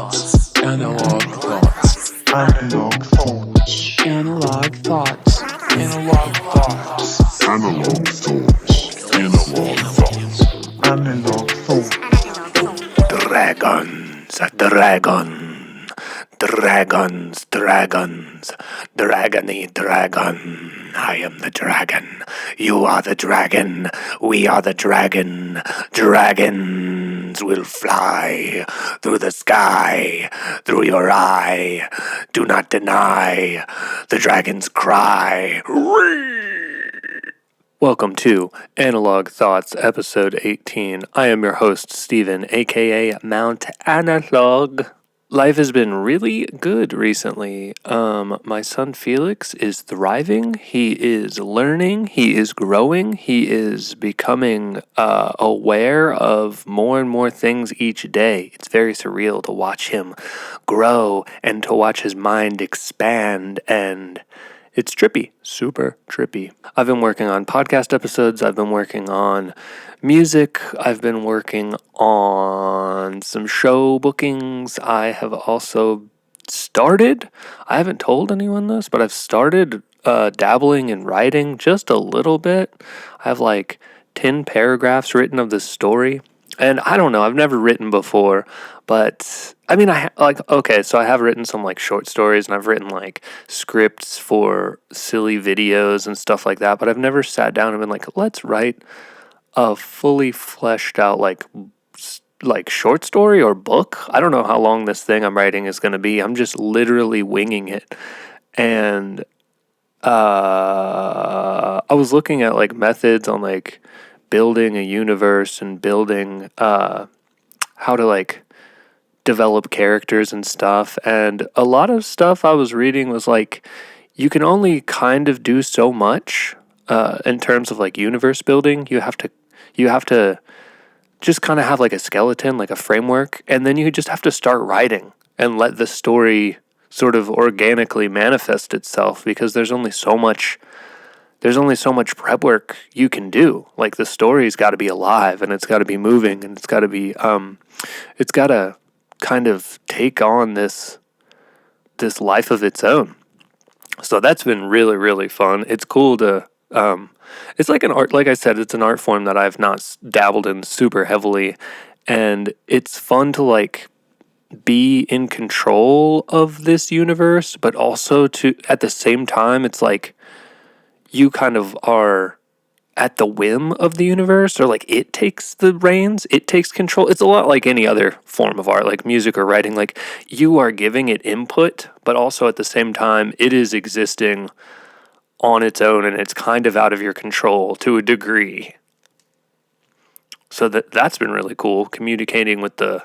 thoughts. Analog thoughts. Analog thoughts. Analog thoughts. Analog thoughts. Analog thoughts. Analog thoughts. Analog thoughts. Dragons. Dragony dragon. I am the dragon. You are the dragon. We are the dragon. Dragons will fly through the sky, through your eye. Do not deny the dragon's cry. Welcome to Analog Thoughts, episode 18. I am your host, Steven, aka Mount Analogue. Life has been really good recently. My son Felix is thriving. He is learning. He is growing. He is becoming aware of more and more things each day. It's very surreal to watch him grow and to watch his mind expand, and it's trippy, super trippy. I've been working on podcast episodes. I've been working on music. I've been working on some show bookings. I have also started, I haven't told anyone this, but I've started dabbling in writing just a little bit. I have like 10 paragraphs written of this story. And I don't know, I've never written before, but I mean, I have written some like short stories, and I've written like scripts for silly videos and stuff like that, but I've never sat down and been like, let's write a fully fleshed out like short story or book. I don't know how long this thing I'm writing is going to be. I'm just literally winging it. And I was looking at like methods on like building a universe and building how to like develop characters and stuff, and a lot of stuff I was reading was like you can only kind of do so much in terms of like universe building. You have to just kind of have like a skeleton, like a framework, and then you just have to start writing and let the story sort of organically manifest itself, because there's only so much prep work you can do. Like the story's got to be alive, and it's got to be moving, and it's got to be it's got to kind of take on this life of its own. So that's been really, really fun. It's cool to it's like an art, like I said, it's an art form that I've not dabbled in super heavily, and it's fun to like be in control of this universe, but also to at the same time it's like you kind of are at the whim of the universe, or like it takes the reins, it takes control. It's a lot like any other form of art, like music or writing. Like you are giving it input, but also at the same time it is existing on its own, and it's kind of out of your control to a degree. So that's been really cool, communicating with the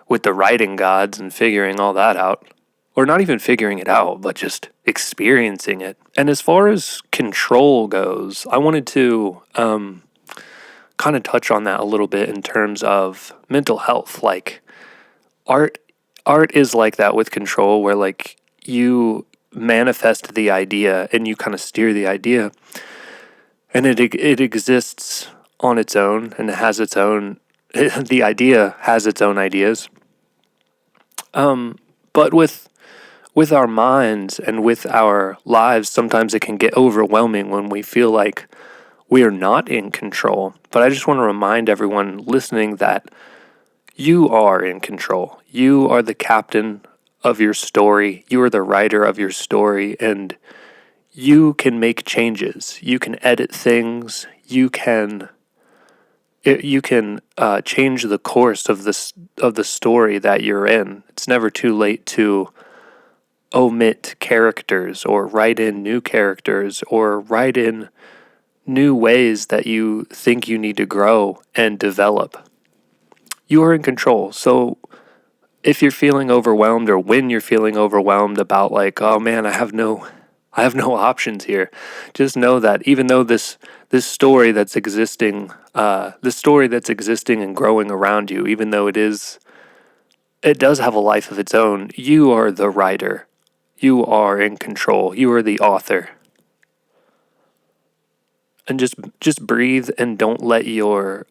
writing gods and figuring all that out. Or not even figuring it out, but just experiencing it. And as far as control goes, I wanted to kind of touch on that a little bit in terms of mental health. Like art is like that with control, where like you manifest the idea and you kind of steer the idea, and it exists on its own, and it has its own. The idea has its own ideas. But with our minds and with our lives, sometimes it can get overwhelming when we feel like we are not in control. But I just want to remind everyone listening that you are in control. You are the captain of your story. You are the writer of your story, and you can make changes. You can edit things. You can change the course of the story that you're in. It's never too late to omit characters, or write in new characters, or write in new ways that you think you need to grow and develop. You are in control. So if you're feeling overwhelmed, or when you're feeling overwhelmed about like, oh man, I have no options here, just know that even though this story that's existing, and growing around you, even though it does have a life of its own, you are the writer. You are in control. You are the author. And just breathe, and don't let your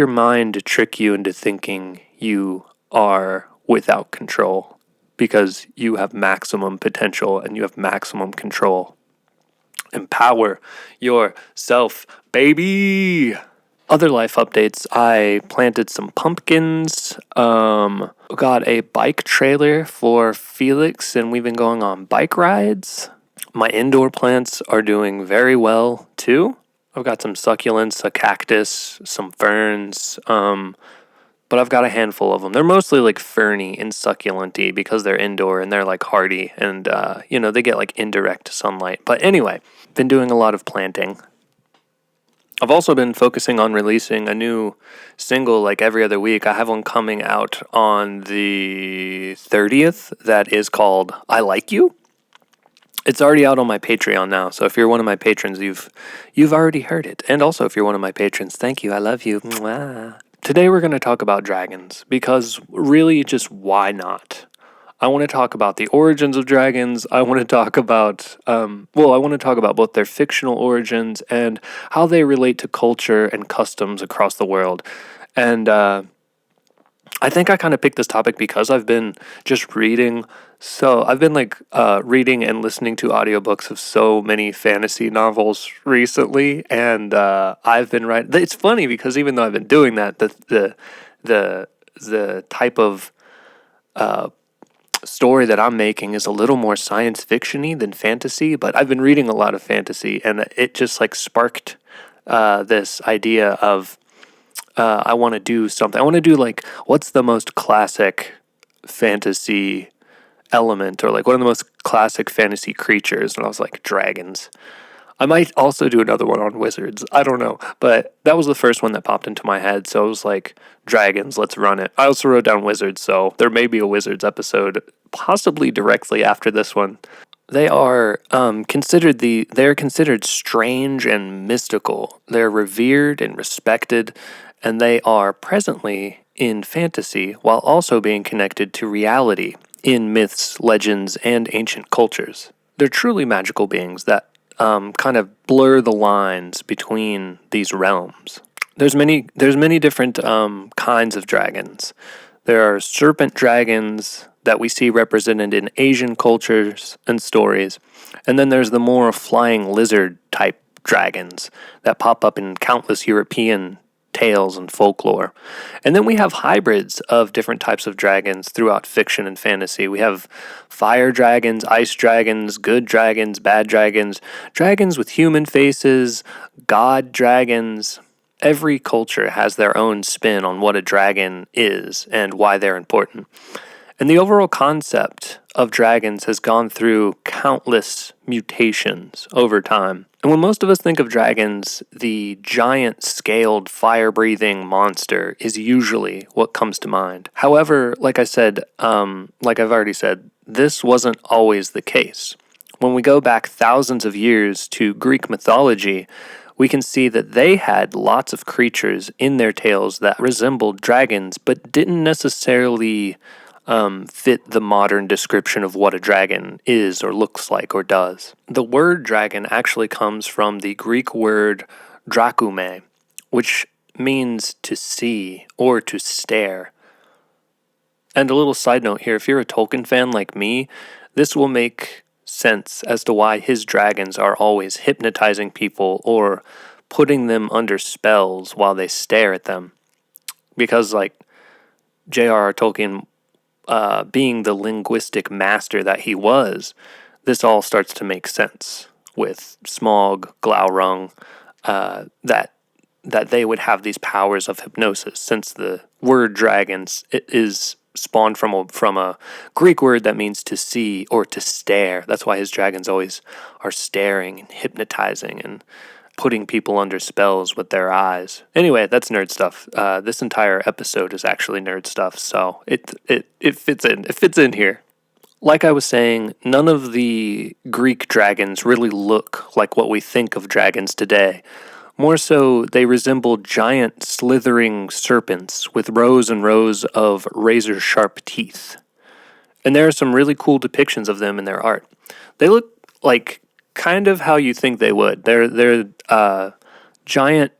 mind trick you into thinking you are without control, because you have maximum potential and you have maximum control. Empower yourself, baby! Other life updates: I planted some pumpkins, got a bike trailer for Felix, and we've been going on bike rides. My indoor plants are doing very well too. I've got some succulents, a cactus, some ferns, but I've got a handful of them. They're mostly like ferny and succulent-y because they're indoor and they're like hardy, and they get like indirect sunlight. But anyway, been doing a lot of planting. I've also been focusing on releasing a new single like every other week. I have one coming out on the 30th that is called I Like You. It's already out on my Patreon now, so if you're one of my patrons, you've already heard it. And also, if you're one of my patrons, thank you, I love you. Mwah. Today we're going to talk about dragons, because really, just why not? I want to talk about the origins of dragons. I want to talk about, both their fictional origins and how they relate to culture and customs across the world. And I think I kind of picked this topic because I've been just reading. So I've been reading and listening to audiobooks of so many fantasy novels recently, and I've been writing. It's funny because even though I've been doing that, the type of story that I'm making is a little more science fiction-y than fantasy. But I've been reading a lot of fantasy, and it just sparked this idea of I want to do something. I want to do what's the most classic fantasy element, or one of the most classic fantasy creatures, and I was like, dragons. I might also do another one on wizards. I don't know, but that was the first one that popped into my head, so I was like, dragons, let's run it. I also wrote down wizards, so there may be a wizards episode, possibly directly after this one. They are considered strange and mystical. They're revered and respected, and they are presently in fantasy while also being connected to reality in myths, legends, and ancient cultures. They're truly magical beings that kind of blur the lines between these realms. There's many different kinds of dragons. There are serpent dragons that we see represented in Asian cultures and stories, and then there's the more flying lizard type dragons that pop up in countless European tales and folklore. And then we have hybrids of different types of dragons throughout fiction and fantasy. We have fire dragons, ice dragons, good dragons, bad dragons, dragons with human faces, god dragons. Every culture has their own spin on what a dragon is and why they're important. And the overall concept of dragons has gone through countless mutations over time. And when most of us think of dragons, the giant scaled fire-breathing monster is usually what comes to mind. However, like I've already said, this wasn't always the case. When we go back thousands of years to Greek mythology, we can see that they had lots of creatures in their tales that resembled dragons, but didn't necessarily fit the modern description of what a dragon is or looks like or does. The word dragon actually comes from the Greek word drakume, which means to see or to stare. And a little side note here, if you're a Tolkien fan like me, this will make sense as to why his dragons are always hypnotizing people or putting them under spells while they stare at them. Because J.R.R. Tolkien, being the linguistic master that he was, this all starts to make sense with Smaug, Glaurung, that they would have these powers of hypnosis, since the word dragons is spawned from a Greek word that means to see or to stare. That's why his dragons always are staring and hypnotizing and putting people under spells with their eyes. Anyway, that's nerd stuff. This entire episode is actually nerd stuff, so it fits in. It fits in here. Like I was saying, none of the Greek dragons really look like what we think of dragons today. More so, they resemble giant slithering serpents with rows and rows of razor-sharp teeth. And there are some really cool depictions of them in their art. They look like kind of how you think they would. They're giant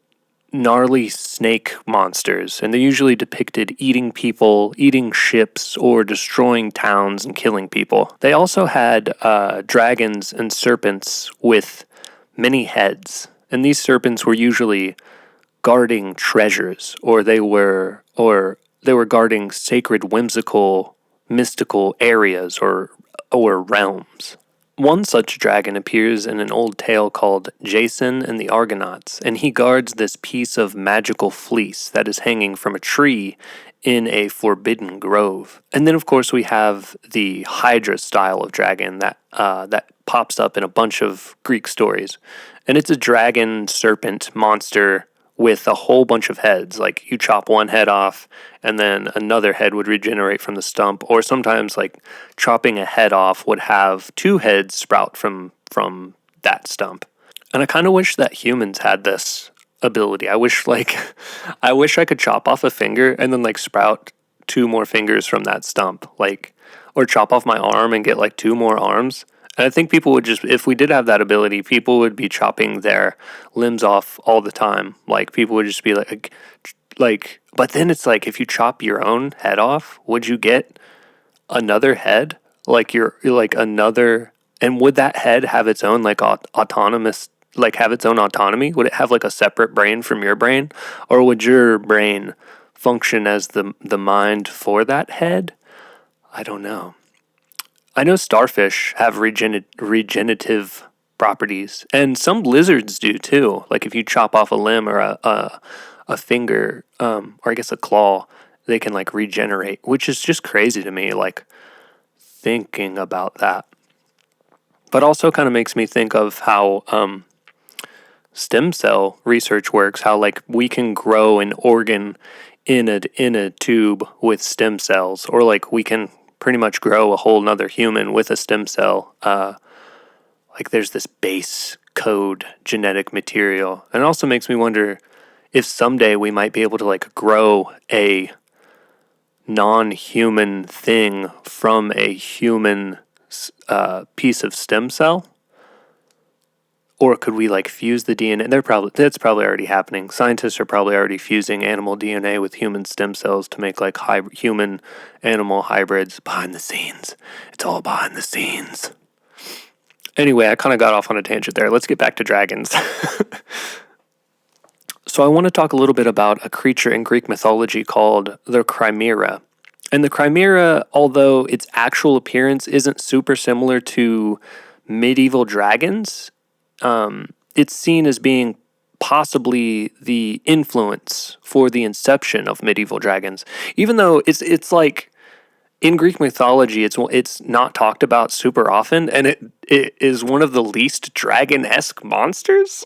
gnarly snake monsters, and they're usually depicted eating people, eating ships, or destroying towns and killing people. They also had dragons and serpents with many heads, and these serpents were usually guarding treasures, or they were guarding sacred, whimsical, mystical areas or realms. One such dragon appears in an old tale called Jason and the Argonauts, and he guards this piece of magical fleece that is hanging from a tree in a forbidden grove. And then, of course, we have the Hydra style of dragon that pops up in a bunch of Greek stories, and it's a dragon serpent monster with a whole bunch of heads. Like, you chop one head off and then another head would regenerate from the stump, or sometimes like chopping a head off would have two heads sprout from that stump. And I kind of wish that humans had this ability. I wish I could chop off a finger and then like sprout two more fingers from that stump, like, or chop off my arm and get like two more arms. And I think people would just, if we did have that ability, people would be chopping their limbs off all the time. Like, people would just be like, but then it's like, if you chop your own head off, would you get another head? Like, you're like another, and would that head have its own like autonomous, like have its own autonomy? Would it have like a separate brain from your brain? Or would your brain function as the mind for that head? I don't know. I know starfish have regenerative properties, and some lizards do too. Like, if you chop off a limb or a finger, or I guess a claw, they can like regenerate, which is just crazy to me, like, thinking about that. But also kind of makes me think of how stem cell research works, how like we can grow an organ in a tube with stem cells, or like we can pretty much grow a whole nother human with a stem cell. Like, there's this base code genetic material. And it also makes me wonder if someday we might be able to like grow a non-human thing from a human piece of stem cell. Or could we like fuse the DNA? That's probably already happening. Scientists are probably already fusing animal DNA with human stem cells to make like human animal hybrids behind the scenes. It's all behind the scenes. Anyway, I kind of got off on a tangent there. Let's get back to dragons. So I want to talk a little bit about a creature in Greek mythology called the Chimera. And the Chimera, although its actual appearance isn't super similar to medieval dragons, it's seen as being possibly the influence for the inception of medieval dragons. Even though it's like, in Greek mythology, it's not talked about super often, and it is one of the least dragon-esque monsters.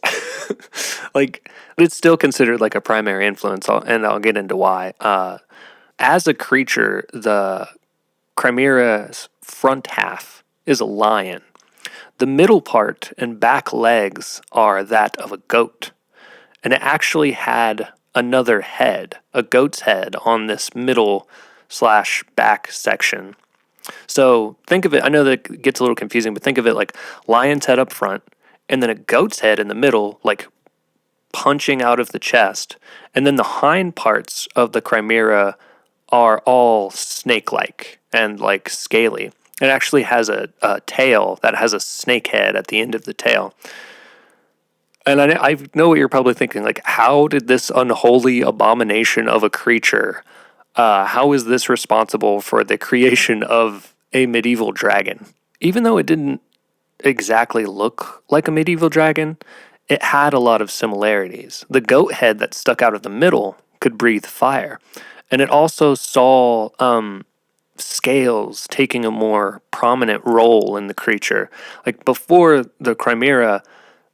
Like, it's still considered like a primary influence, and I'll get into why. As a creature, the Chimera's front half is a lion. The middle part and back legs are that of a goat, and it actually had another head, a goat's head, on this middle/back section. So think of it, I know that it gets a little confusing, but think of it like lion's head up front, and then a goat's head in the middle, like punching out of the chest, and then the hind parts of the Chimera are all snake-like and like scaly. It actually has a tail that has a snake head at the end of the tail. And I know what you're probably thinking, like, how did this unholy abomination of a creature, how is this responsible for the creation of a medieval dragon? Even though it didn't exactly look like a medieval dragon, it had a lot of similarities. The goat head that stuck out of the middle could breathe fire. And it also saw scales taking a more prominent role in the creature. Like, before the Chimera,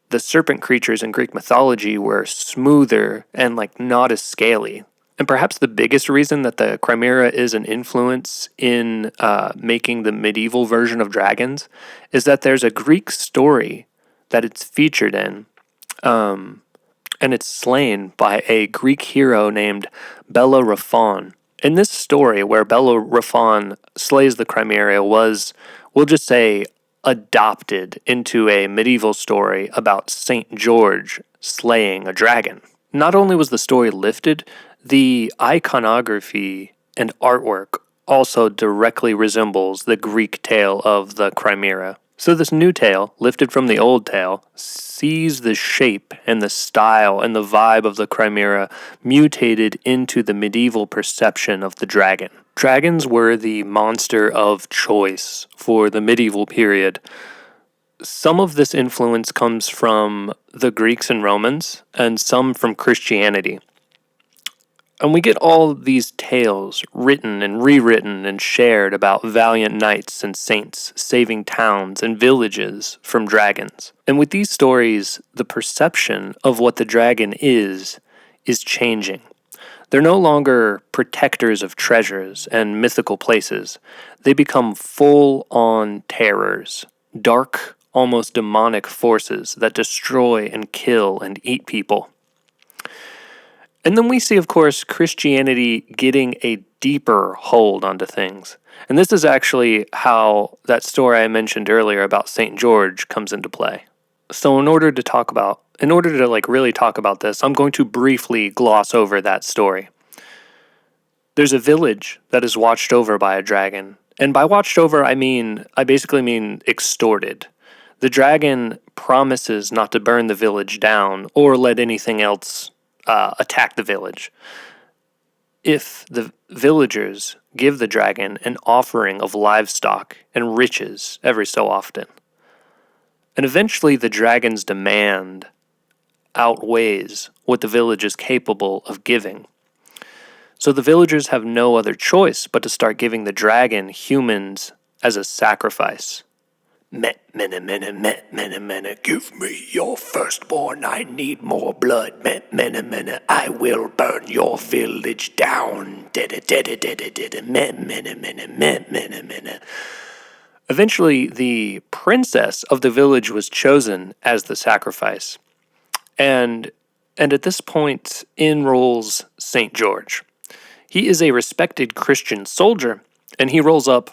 the serpent creatures in Greek mythology were smoother and like not as scaly. And perhaps the biggest reason that the Chimera is an influence in making the medieval version of dragons is that there's a Greek story that it's featured in, and it's slain by a Greek hero named Bellerophon. In this story, where Bellerophon slays the Chimera, was, we'll just say, adopted into a medieval story about Saint George slaying a dragon. not only was the story lifted, the iconography and artwork also directly resembles the Greek tale of the Chimera. So this new tale, lifted from the old tale, sees the shape and the style and the vibe of the Chimera mutated into the medieval perception of the dragon. Dragons were the monster of choice for the medieval period. Some of this influence comes from the Greeks and Romans, and some from Christianity. And we get all these tales written and rewritten and shared about valiant knights and saints saving towns and villages from dragons. And with these stories, the perception of what the dragon is changing. They're no longer protectors of treasures and mythical places. They become full-on terrors, dark, almost demonic forces that destroy and kill and eat people. And then we see, of course, Christianity getting a deeper hold onto things. And this is actually how that story I mentioned earlier about St. George comes into play. So in order to really talk about this, I'm going to briefly gloss over that story. There's a village that is watched over by a dragon. And by watched over, I basically mean extorted. The dragon promises not to burn the village down or let anything else attack the village if the villagers give the dragon an offering of livestock and riches every so often. And eventually the dragon's demand outweighs what the village is capable of giving. So the villagers have no other choice but to start giving the dragon humans as a sacrifice. Mene, mene, mene, give me your firstborn, I need more blood. Mene, mene, I will burn your village down. Mene. Eventually, the princess of the village was chosen as the sacrifice. And at this point, in rolls St. George. He is a respected Christian soldier, and he rolls up,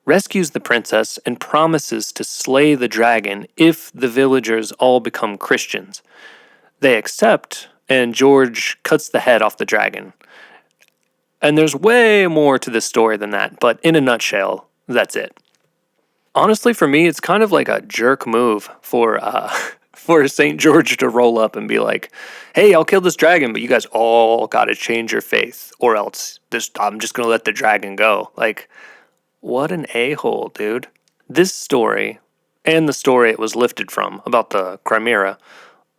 rescues the princess, and promises to slay the dragon if the villagers all become Christians. They accept, and George cuts the head off the dragon. And there's way more to this story than that, but in a nutshell, that's it. Honestly, for me, it's kind of like a jerk move for St. George to roll up and be like, hey, I'll kill this dragon, but you guys all gotta change your faith, or else I'm just gonna let the dragon go. Like, what an a-hole, dude. This story, and the story it was lifted from, about the Chimera,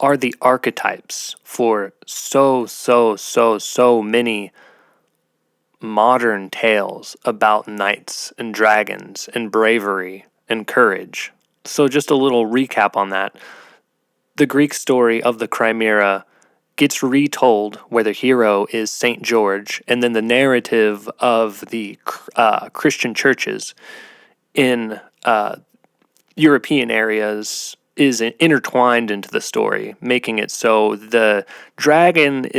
are the archetypes for so many modern tales about knights and dragons and bravery and courage. So just a little recap on that. The Greek story of the Chimera gets retold where the hero is St. George, and then the narrative of the Christian churches in European areas is intertwined into the story, making it so the dragon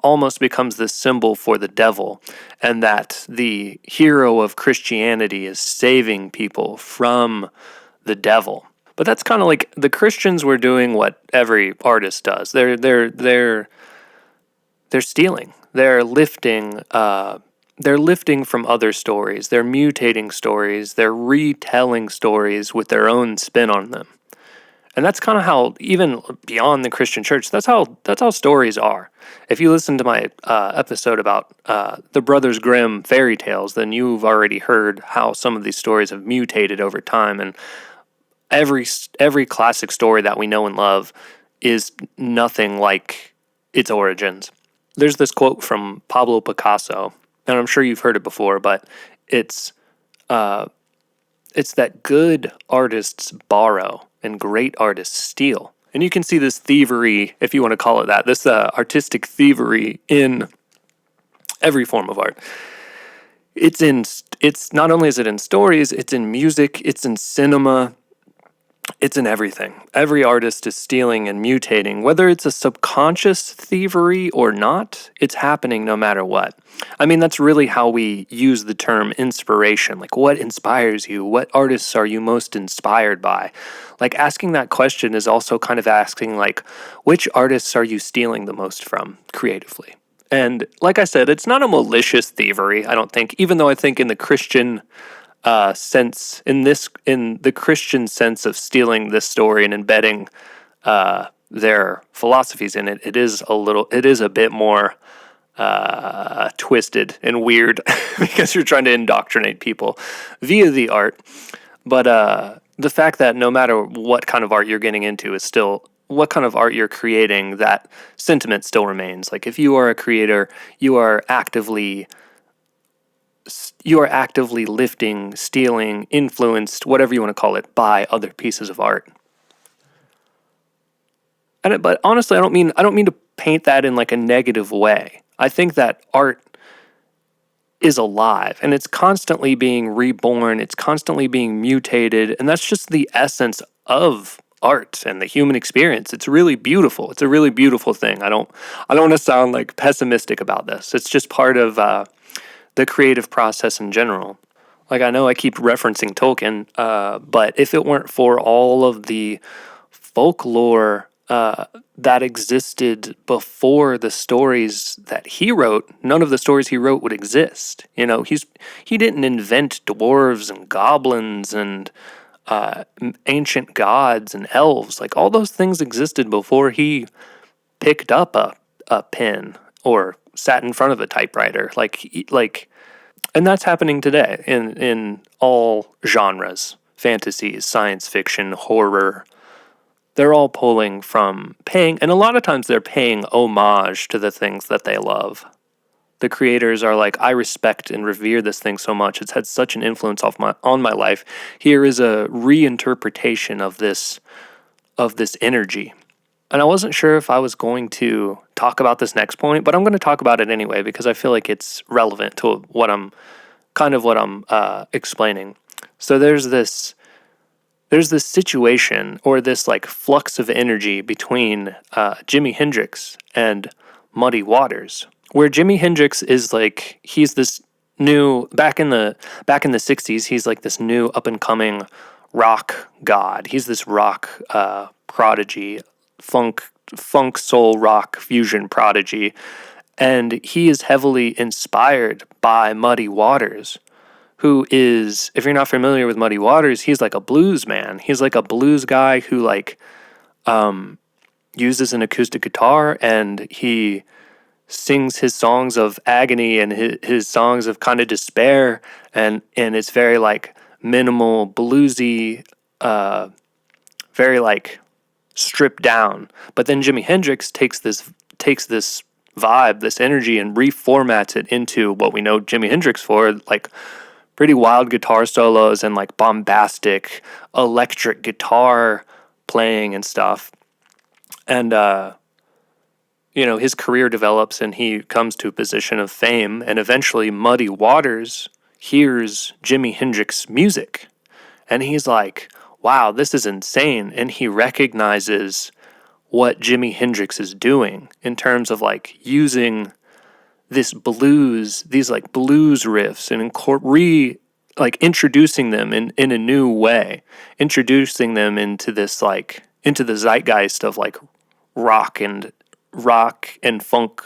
almost becomes the symbol for the devil, and that the hero of Christianity is saving people from the devil. But that's kind of like the Christians were doing what every artist does. They're stealing. They're lifting from other stories. They're mutating stories. They're retelling stories with their own spin on them. And that's kind of how, even beyond the Christian church, that's how stories are. If you listen to my episode about the Brothers Grimm fairy tales, then you've already heard how some of these stories have mutated over time. And every classic story that we know and love is nothing like its origins. There's this quote from Pablo Picasso, and I'm sure you've heard it before, but it's that good artists borrow and great artists steal. And you can see this thievery, if you want to call it that, this artistic thievery in every form of art. It's not only is it in stories, it's in music, it's in cinema, It's in everything. Every artist is stealing and mutating. Whether it's a subconscious thievery or not, it's happening no matter what. I mean, that's really how we use the term inspiration. Like, what inspires you? What artists are you most inspired by? Like, asking that question is also kind of asking, like, which artists are you stealing the most from creatively? And like I said, it's not a malicious thievery, I don't think, even though I think in the Christian sense, in the Christian sense of stealing this story and embedding their philosophies in it, it is a bit more twisted and weird because you're trying to indoctrinate people via the art. But the fact that no matter what kind of art you're getting into is still what kind of art you're creating, that sentiment still remains. Like, if you are a creator, you are actively lifting, stealing, influenced, whatever you want to call it, by other pieces of art. But honestly, I don't mean to paint that in like a negative way. I think that art is alive and it's constantly being reborn, it's constantly being mutated, and that's just the essence of art and the human experience. It's really beautiful. It's a really beautiful thing. I don't want to sound like pessimistic about this. It's just part of the creative process in general. Like, I know I keep referencing Tolkien, but if it weren't for all of the folklore that existed before the stories that he wrote, none of the stories he wrote would exist. You know, he didn't invent dwarves and goblins and ancient gods and elves. Like, all those things existed before he picked up a pen or sat in front of a typewriter. And that's happening today in all genres: fantasies, science fiction, horror. They're all pulling from paying, and a lot of times they're paying homage to the things that they love. The creators are like, I respect and revere this thing so much. It's had such an influence on my life. Here is a reinterpretation of this energy. And I wasn't sure if I was going to talk about this next point, but I'm going to talk about it anyway because I feel like it's relevant to what I'm explaining. So there's this situation, or this like flux of energy between Jimi Hendrix and Muddy Waters, where Jimi Hendrix is like, he's this new, back in the 60s, he's like this new up and coming rock god. He's this rock prodigy, funk soul rock fusion prodigy, and he is heavily inspired by Muddy Waters, who is, if you're not familiar with Muddy Waters, he's like a blues man. He's like a blues guy who like uses an acoustic guitar, and he sings his songs of agony and his songs of kind of despair, and it's very like minimal, bluesy, very like stripped down. But then Jimi Hendrix takes this vibe, this energy, and reformats it into what we know Jimi Hendrix for, like pretty wild guitar solos and like bombastic electric guitar playing and stuff. And his career develops and he comes to a position of fame, and eventually Muddy Waters hears Jimi Hendrix music and he's like, wow, this is insane. And he recognizes what Jimi Hendrix is doing in terms of like using these like blues riffs, and introducing them in a new way, introducing them into this like into the zeitgeist of like rock and funk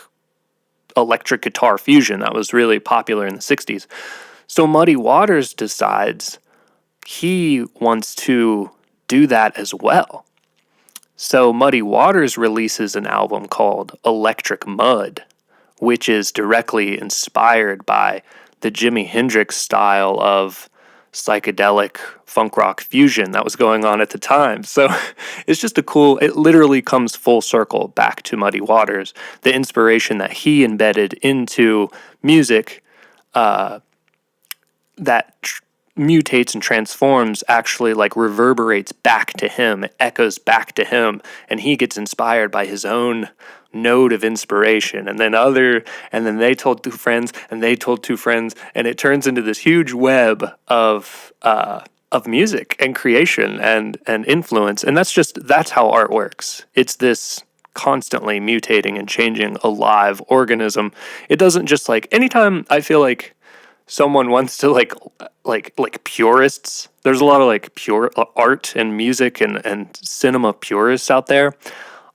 electric guitar fusion that was really popular in the 60s. So Muddy Waters decides he wants to do that as well. So Muddy Waters releases an album called Electric Mud, which is directly inspired by the Jimi Hendrix style of psychedelic funk rock fusion that was going on at the time. So it's just it literally comes full circle back to Muddy Waters, the inspiration that he embedded into music that mutates and transforms, actually like reverberates back to him, echoes back to him, and he gets inspired by his own node of inspiration, and then they told two friends, and they told two friends, and it turns into this huge web of of music and creation and influence. And that's how art works. It's this constantly mutating and changing alive organism. It doesn't just like, anytime I feel like someone wants to like purists, there's a lot of like pure art and music and cinema purists out there.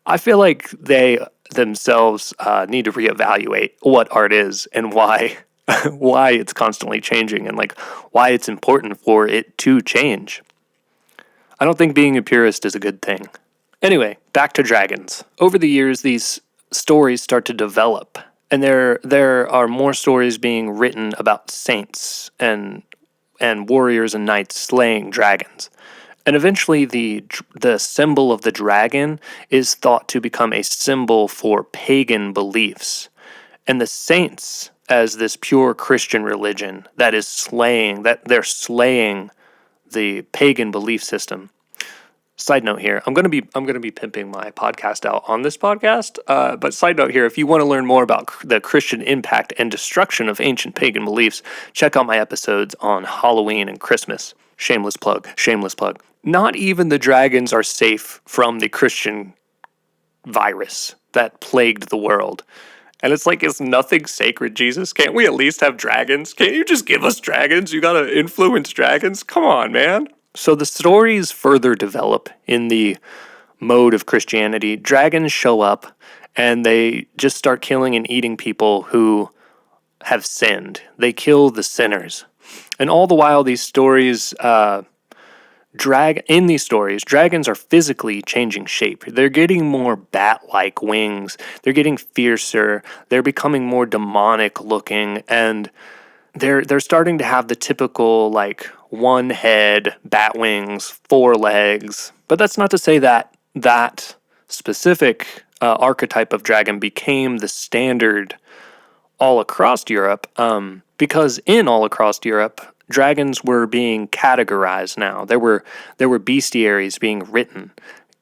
I feel like they themselves need to reevaluate what art is and why why it's constantly changing, and like why it's important for it to change. I don't think being a purist is a good thing. Anyway, back to dragons. Over the years, these stories start to develop, and there are more stories being written about saints and warriors and knights slaying dragons. And eventually, the symbol of the dragon is thought to become a symbol for pagan beliefs. And the saints, as this pure Christian religion that they're slaying the pagan belief system. Side note here, I'm gonna be pimping my podcast out on this podcast. But side note here, if you want to learn more about the Christian impact and destruction of ancient pagan beliefs, check out my episodes on Halloween and Christmas. Shameless plug. Shameless plug. Not even the dragons are safe from the Christian virus that plagued the world. And it's like, is nothing sacred, Jesus? Can't we at least have dragons? Can't you just give us dragons? You gotta influence dragons? Come on, man. So the stories further develop in the mode of Christianity. Dragons show up and they just start killing and eating people who have sinned. They kill the sinners. And all the while, these stories, dragons are physically changing shape. They're getting more bat-like wings. They're getting fiercer. They're becoming more demonic looking, and they're starting to have the typical like one head, bat wings, four legs. But that's not to say that that specific archetype of dragon became the standard all across Europe, because in all across Europe, dragons were being categorized now. There were bestiaries being written.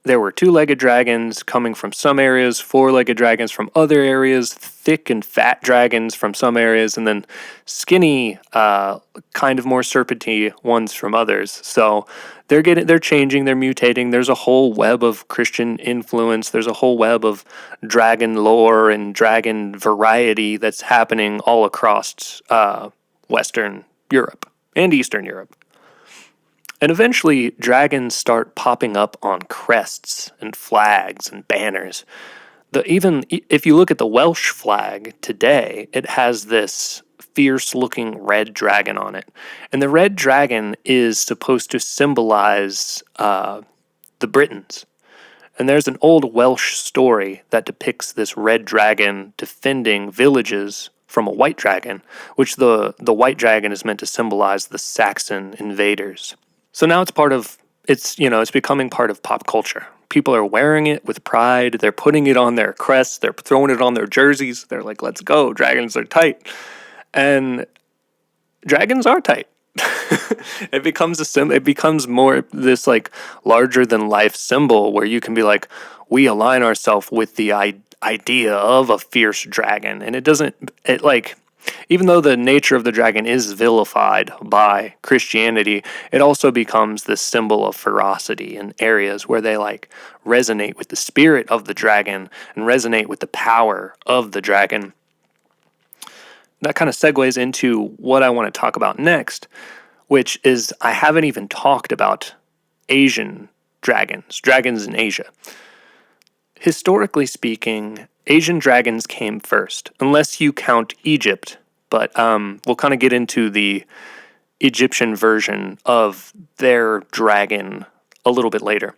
There were two-legged dragons coming from some areas, four-legged dragons from other areas, thick and fat dragons from some areas, and then skinny, kind of more serpenty ones from others. So they're changing, they're mutating. There's a whole web of Christian influence. There's a whole web of dragon lore and dragon variety that's happening all across Western Europe and Eastern Europe. And eventually, dragons start popping up on crests and flags and banners. Even if you look at the Welsh flag today, it has this fierce-looking red dragon on it. And the red dragon is supposed to symbolize the Britons. And there's an old Welsh story that depicts this red dragon defending villages from a white dragon, which the white dragon is meant to symbolize the Saxon invaders. So now it's becoming part of pop culture. People are wearing it with pride. They're putting it on their crests. They're throwing it on their jerseys. They're like, let's go. Dragons are tight. And dragons are tight. It becomes more this like larger than life symbol where you can be like, we align ourselves with the idea of a fierce dragon. And even though the nature of the dragon is vilified by Christianity, it also becomes this symbol of ferocity in areas where they like resonate with the spirit of the dragon and resonate with the power of the dragon. That kind of segues into what I want to talk about next, which is I haven't even talked about Asian dragons in Asia. Historically speaking, Asian dragons came first, unless you count Egypt, but we'll kind of get into the Egyptian version of their dragon a little bit later.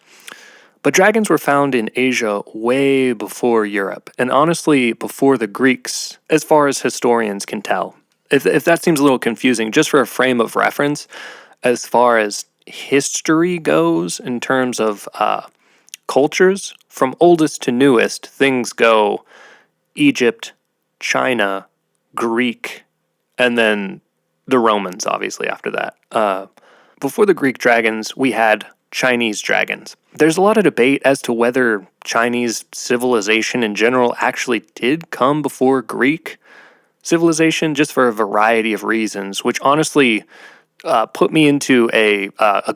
But dragons were found in Asia way before Europe, and honestly before the Greeks, as far as historians can tell. If that seems a little confusing, just for a frame of reference, as far as history goes in terms of cultures, from oldest to newest, things go Egypt, China, Greek, and then the Romans, obviously, after that. Before the Greek dragons, we had Chinese dragons. There's a lot of debate as to whether Chinese civilization in general actually did come before Greek civilization, just for a variety of reasons, which honestly, put me into a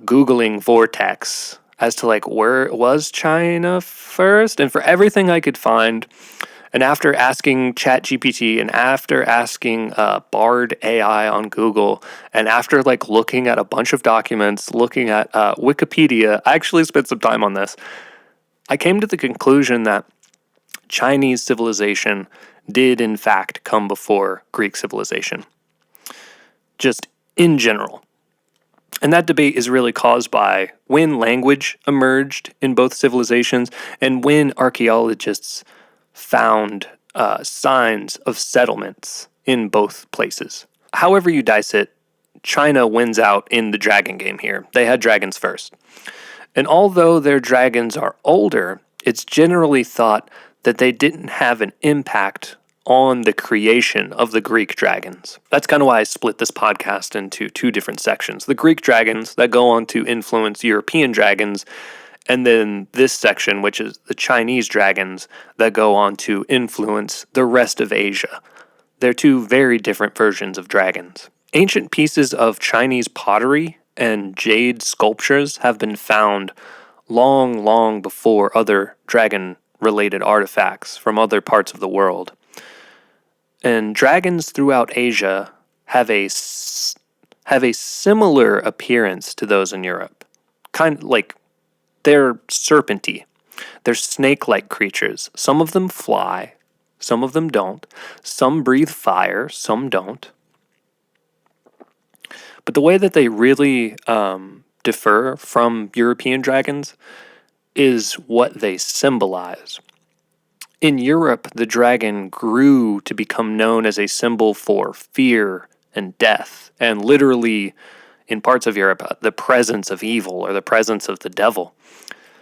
Googling vortex as to like where was China first, and for everything I could find. And after asking ChatGPT and after asking Bard AI on Google, and after like looking at a bunch of documents, looking at Wikipedia, I actually spent some time on this. I came to the conclusion that Chinese civilization did in fact come before Greek civilization, just in general. And that debate is really caused by when language emerged in both civilizations and when archaeologists found signs of settlements in both places. However you dice it, China wins out in the dragon game here. They had dragons first. And although their dragons are older, it's generally thought that they didn't have an impact on the creation of the Greek dragons. That's kind of why I split this podcast into two different sections. The Greek dragons that go on to influence European dragons, and then this section, which is the Chinese dragons that go on to influence the rest of Asia. They're two very different versions of dragons. Ancient pieces of Chinese pottery and jade sculptures have been found long, long before other dragon-related artifacts from other parts of the world. And dragons throughout Asia have a similar appearance to those in Europe. Kind of like they're serpenty. They're snake-like creatures. Some of them fly, some of them don't. Some breathe fire, some don't. But the way that they really differ from European dragons is what they symbolize. In Europe, the dragon grew to become known as a symbol for fear and death, and literally, in parts of Europe, the presence of evil or the presence of the devil.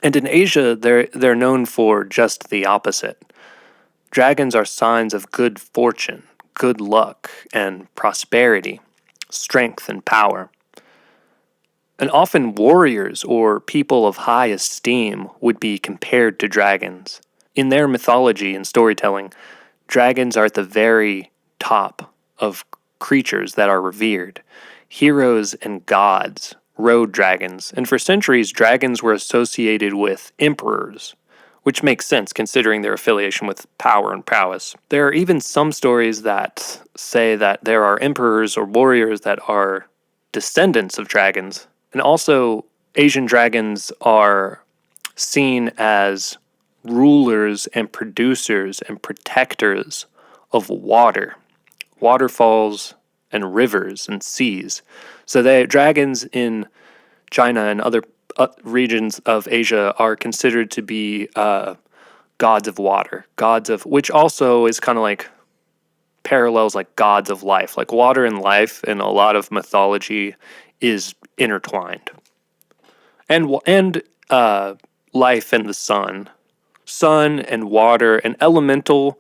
And in Asia, they're known for just the opposite. Dragons are signs of good fortune, good luck, and prosperity, strength and power. And often warriors or people of high esteem would be compared to dragons. In their mythology and storytelling, dragons are at the very top of creatures that are revered. Heroes and gods rode dragons, and for centuries, dragons were associated with emperors, which makes sense considering their affiliation with power and prowess. There are even some stories that say that there are emperors or warriors that are descendants of dragons, and also Asian dragons are seen as rulers and producers and protectors of water, waterfalls and rivers and seas. So dragons in China and other regions of Asia are considered to be gods of water, which also is kind of like parallels like gods of life. Like water and life in a lot of mythology is intertwined, and life and the sun and water and elemental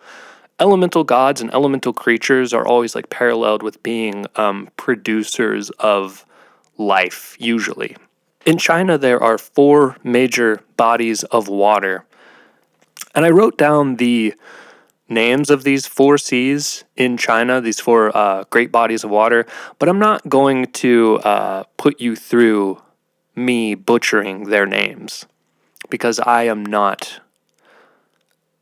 gods and elemental creatures are always like paralleled with being producers of life, usually. In China, there are 4 major bodies of water, and I wrote down the names of these 4 seas in China, these 4 great bodies of water, but I'm not going to put you through me butchering their names, because I am not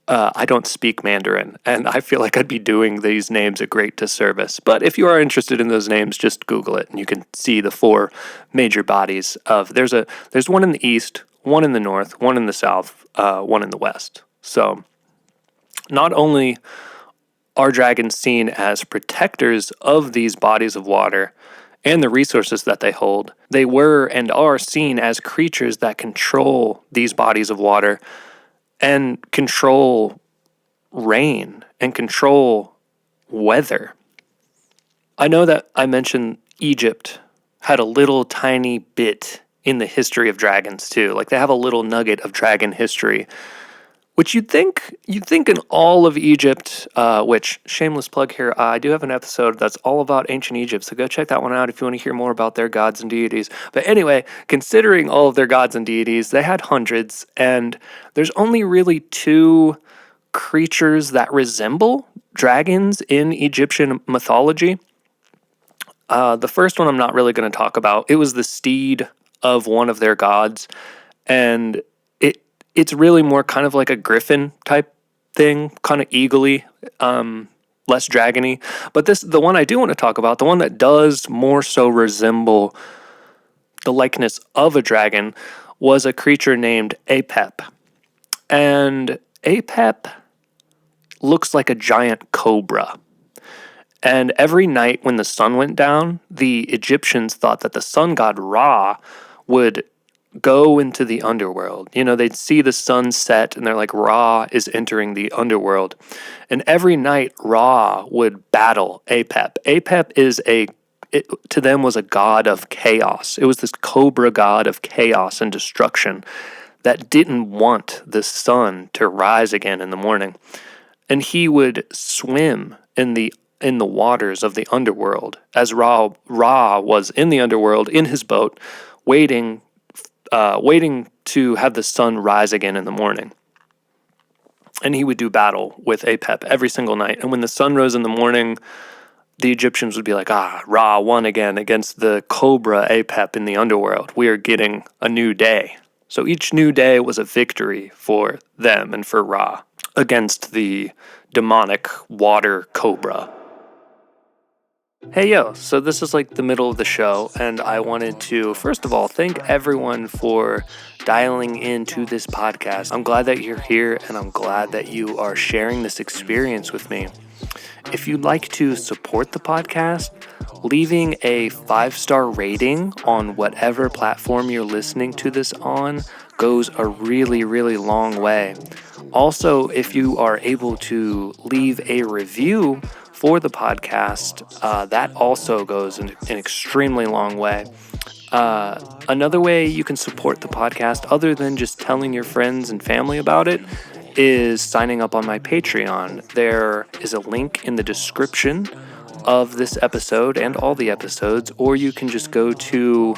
I don't speak Mandarin, and I feel like I'd be doing these names a great disservice. But if you are interested in those names, just Google it, and you can see the 4 major bodies of. There's one in the east, one in the north, one in the south, one in the west. So, not only are dragons seen as protectors of these bodies of water and the resources that they hold, they were and are seen as creatures that control these bodies of water and control rain and control weather. I know that I mentioned Egypt had a little tiny bit in the history of dragons too. Like they have a little nugget of dragon history, which you'd think in all of Egypt, which, shameless plug here, I do have an episode that's all about ancient Egypt, so go check that one out if you want to hear more about their gods and deities. But anyway, considering all of their gods and deities, they had hundreds, and there's only really 2 creatures that resemble dragons in Egyptian mythology. The first one I'm not really going to talk about. It was the steed of one of their gods, and it's really more kind of like a griffin type thing, kind of eagle-y, less dragony. But the one I do want to talk about, the one that does more so resemble the likeness of a dragon, was a creature named Apep. And Apep looks like a giant cobra. And every night when the sun went down, the Egyptians thought that the sun god Ra would go into the underworld. They'd see the sun set and they're like, Ra is entering the underworld. And every night Ra would battle Apep. Apep to them was a god of chaos. It was this cobra god of chaos and destruction that didn't want the sun to rise again in the morning. And he would swim in the waters of the underworld, as Ra was in the underworld in his boat, waiting to have the sun rise again in the morning. And he would do battle with Apep every single night. And when the sun rose in the morning, the Egyptians would be like, Ra won again against the cobra Apep in the underworld. We are getting a new day. So each new day was a victory for them and for Ra against the demonic water cobra. Hey yo, so this is like the middle of the show, and I wanted to, first of all, thank everyone for dialing into this podcast. I'm glad that you're here, and I'm glad that you are sharing this experience with me. If you'd like to support the podcast, leaving a 5-star rating on whatever platform you're listening to this on goes a really, really long way. Also, if you are able to leave a review for the podcast, that also goes an extremely long way. Another way you can support the podcast, other than just telling your friends and family about it, is signing up on my Patreon. There is a link in the description of this episode and all the episodes, or you can just go to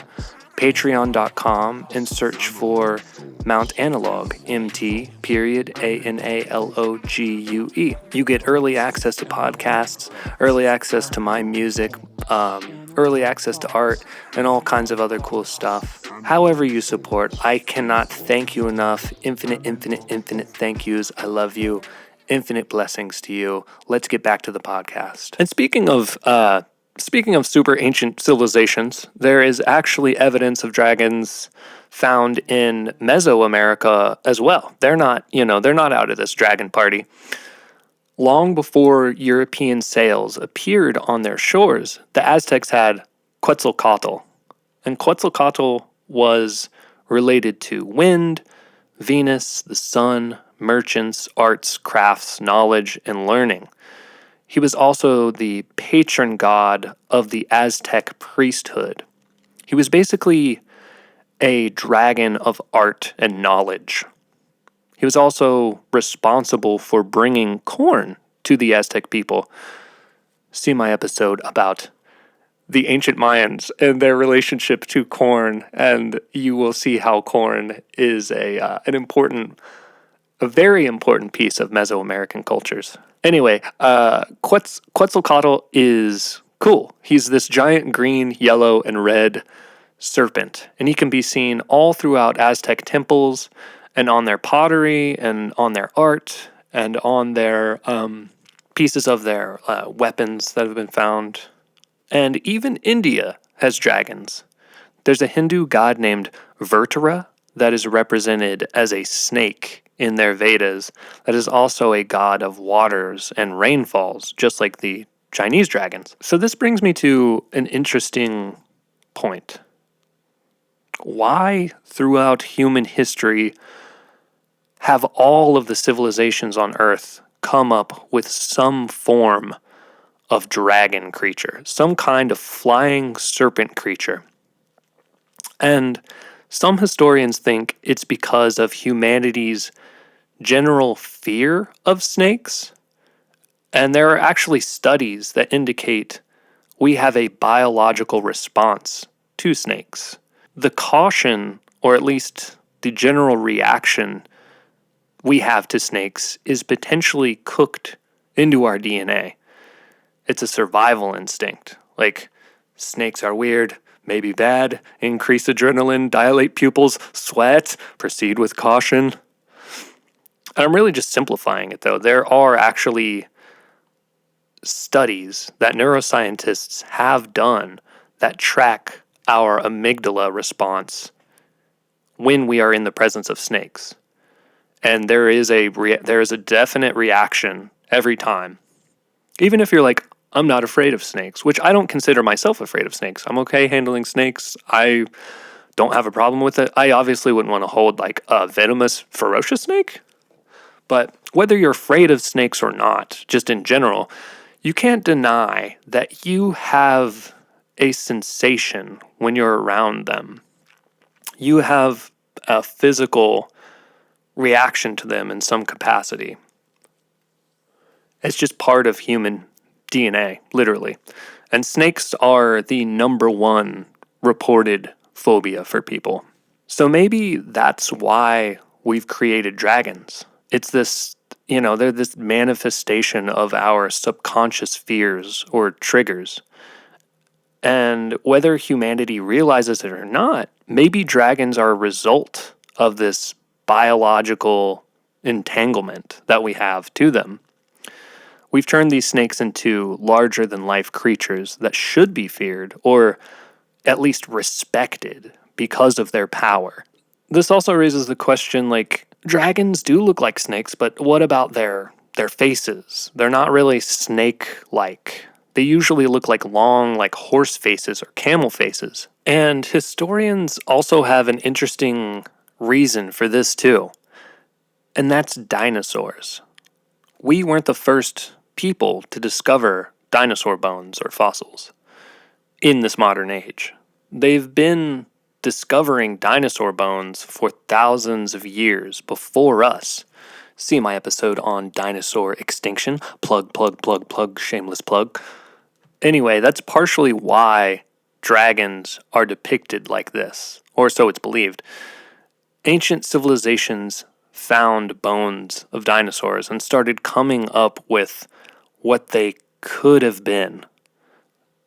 patreon.com and search for Mount Analogue, MT.ANALOGUE. You get early access to podcasts, early access to my music, early access to art, and all kinds of other cool stuff. However you support, I cannot thank you enough. Infinite thank yous. I love you. Infinite blessings to you. Let's get back to the podcast. And speaking of super ancient civilizations, there is actually evidence of dragons found in Mesoamerica as well. They're not out of this dragon party. Long before European sails appeared on their shores, the Aztecs had Quetzalcoatl. And Quetzalcoatl was related to wind, Venus, the sun, merchants, arts, crafts, knowledge, and learning. He was also the patron god of the Aztec priesthood. He was basically a dragon of art and knowledge. He was also responsible for bringing corn to the Aztec people. See my episode about the ancient Mayans and their relationship to corn, and you will see how corn is a very important piece of Mesoamerican cultures. Anyway, Quetzalcoatl is cool. He's this giant green, yellow, and red serpent, and he can be seen all throughout Aztec temples and on their pottery and on their art and on their pieces of their weapons that have been found. And even India has dragons. There's a Hindu god named Vertara that is represented as a snake in their Vedas that is also a god of waters and rainfalls, just like the Chinese dragons. So this brings me to an interesting point. Why throughout human history have all of the civilizations on Earth come up with some form of dragon creature, some kind of flying serpent creature? And some historians think it's because of humanity's general fear of snakes. And there are actually studies that indicate we have a biological response to snakes. The caution, or at least the general reaction we have to snakes, is potentially cooked into our DNA. It's a survival instinct. Like, Snakes are weird, maybe bad, increase adrenaline, dilate pupils, sweat, proceed with caution. I'm really just simplifying it though. There are actually studies that neuroscientists have done that track our amygdala response when we are in the presence of snakes. And there is a definite reaction every time. Even if you're like, I'm not afraid of snakes, which I don't consider myself afraid of snakes. I'm okay handling snakes. I don't have a problem with it. I obviously wouldn't want to hold like a venomous, ferocious snake. But whether you're afraid of snakes or not, just in general, you can't deny that you have a sensation when you're around them. You have a physical reaction to them in some capacity. It's just part of human DNA, literally. And snakes are the number one reported phobia for people. So maybe that's why we've created dragons. It's this, they're this manifestation of our subconscious fears or triggers. And whether humanity realizes it or not, maybe dragons are a result of this biological entanglement that we have to them. We've turned these snakes into larger-than-life creatures that should be feared or at least respected because of their power. This also raises the question, like, dragons do look like snakes, but what about their faces? They're not really snake-like. They usually look like long, like horse faces or camel faces. And historians also have an interesting reason for this too, and that's dinosaurs. We weren't the first people to discover dinosaur bones or fossils in this modern age. They've been discovering dinosaur bones for thousands of years before us. See my episode on dinosaur extinction. Plug, shameless plug. Anyway, that's partially why dragons are depicted like this, or so it's believed. Ancient civilizations found bones of dinosaurs and started coming up with what they could have been.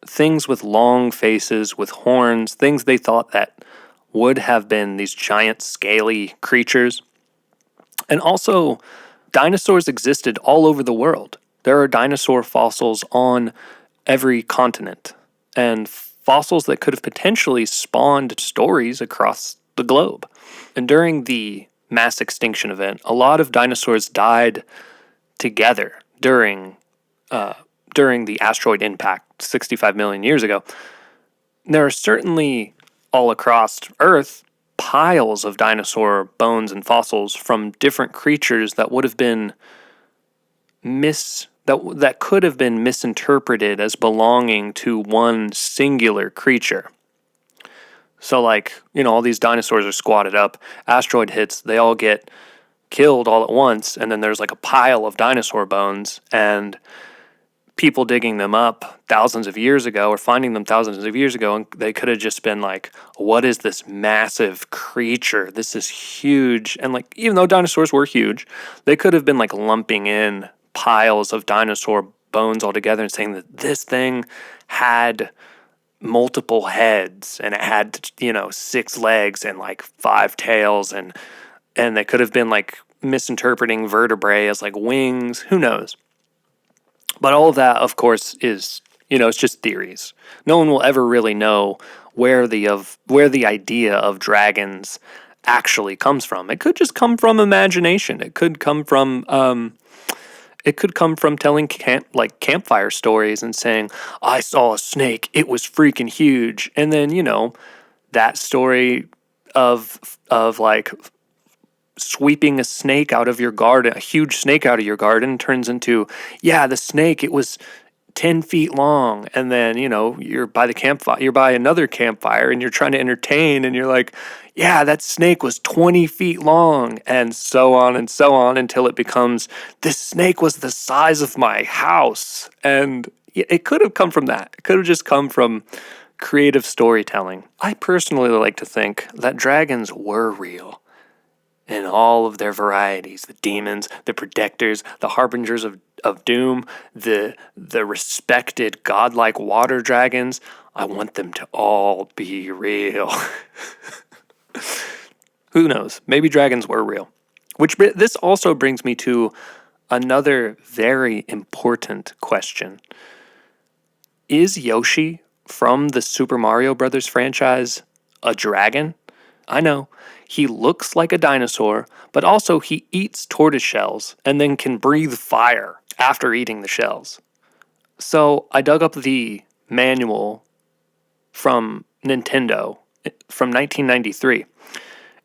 Things with long faces, with horns, things they thought that would have been these giant scaly creatures. And also, dinosaurs existed all over the world. There are dinosaur fossils on every continent, and fossils that could have potentially spawned stories across the globe. And during the mass extinction event, a lot of dinosaurs died together during the asteroid impact 65 million years ago. There are certainly all across Earth piles of dinosaur bones and fossils from different creatures that would have been that could have been misinterpreted as belonging to one singular creature. So all these dinosaurs are squatted up, asteroid hits, they all get killed all at once, and then there's like a pile of dinosaur bones, and people digging them up thousands of years ago or finding them thousands of years ago, and they could have just been like, what is this massive creature? This is huge. And even though dinosaurs were huge, they could have been lumping in piles of dinosaur bones all together and saying that this thing had multiple heads and it had 6 legs and 5 tails, and they could have been misinterpreting vertebrae as wings. Who knows? But all of that, of course, is it's just theories. No one will ever really know where the idea of dragons actually comes from. It could just come from imagination. It could come from telling campfire stories and saying, I saw a snake, it was freaking huge. And then, that story of sweeping a snake out of your garden, a huge snake out of your garden, turns into, the snake, it was 10 feet long. And then, you're by the campfire, you're by another campfire and you're trying to entertain and you're like, that snake was 20 feet long, and so on until it becomes, this snake was the size of my house. And it could have come from that. It could have just come from creative storytelling. I personally like to think that dragons were real. in all of their varieties. The demons, the protectors, the harbingers of doom, the respected godlike water dragons. I want them to all be real. Who knows? Maybe dragons were real. This also brings me to another very important question. Is Yoshi from the Super Mario Brothers franchise a dragon? I know, he looks like a dinosaur, but also he eats tortoise shells and then can breathe fire after eating the shells. So I dug up the manual from Nintendo from 1993.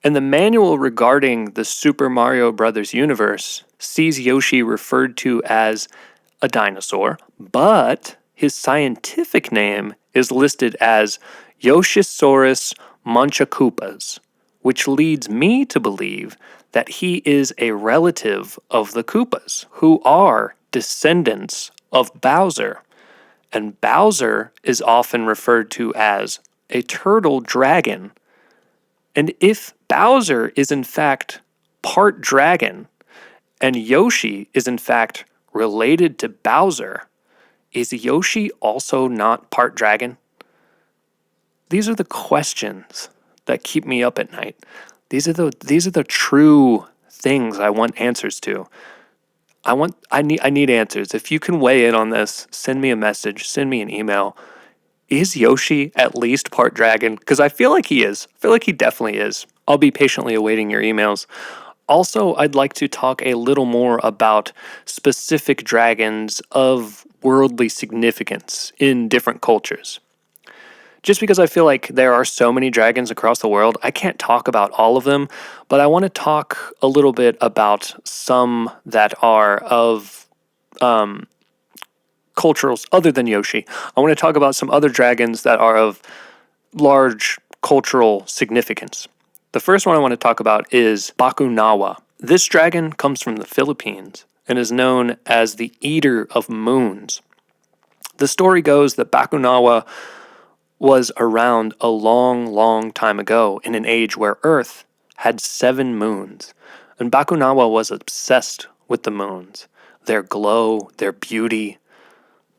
And the manual regarding the Super Mario Brothers universe sees Yoshi referred to as a dinosaur, but his scientific name is listed as Yoshisaurus Munchakoopas, which leads me to believe that he is a relative of the Koopas, who are descendants of Bowser. And Bowser is often referred to as a turtle dragon. And if Bowser is in fact part dragon, and Yoshi is in fact related to Bowser, is Yoshi also not part dragon? These are the questions that keep me up at night. These are the true things I want answers to. I need answers. If you can weigh in on this, send me a message, send me an email. Is Yoshi at least part dragon? Because I feel like he is. I feel like he definitely is. I'll be patiently awaiting your emails. Also, I'd like to talk a little more about specific dragons of worldly significance in different cultures. Just because I feel like there are so many dragons across the world, I can't talk about all of them, but I want to talk a little bit about some that are of cultures other than Yoshi. I want to talk about some other dragons that are of large cultural significance. The first one I want to talk about is Bakunawa. This dragon comes from the Philippines and is known as the Eater of Moons. The story goes that Bakunawa was around a long, long time ago in an age where Earth had 7 moons. And Bakunawa was obsessed with the moons, their glow, their beauty,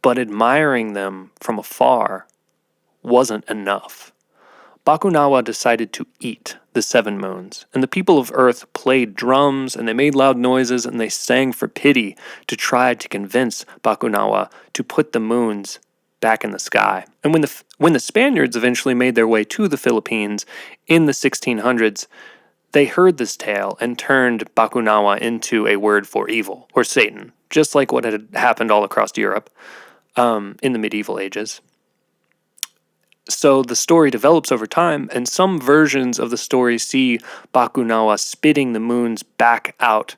but admiring them from afar wasn't enough. Bakunawa decided to eat the 7 moons, and the people of Earth played drums and they made loud noises and they sang for pity to try to convince Bakunawa to put the moons back in the sky. And when the Spaniards eventually made their way to the Philippines in the 1600s, they heard this tale and turned Bakunawa into a word for evil, or Satan, just like what had happened all across Europe in the medieval ages. So the story develops over time, and some versions of the story see Bakunawa spitting the moons back out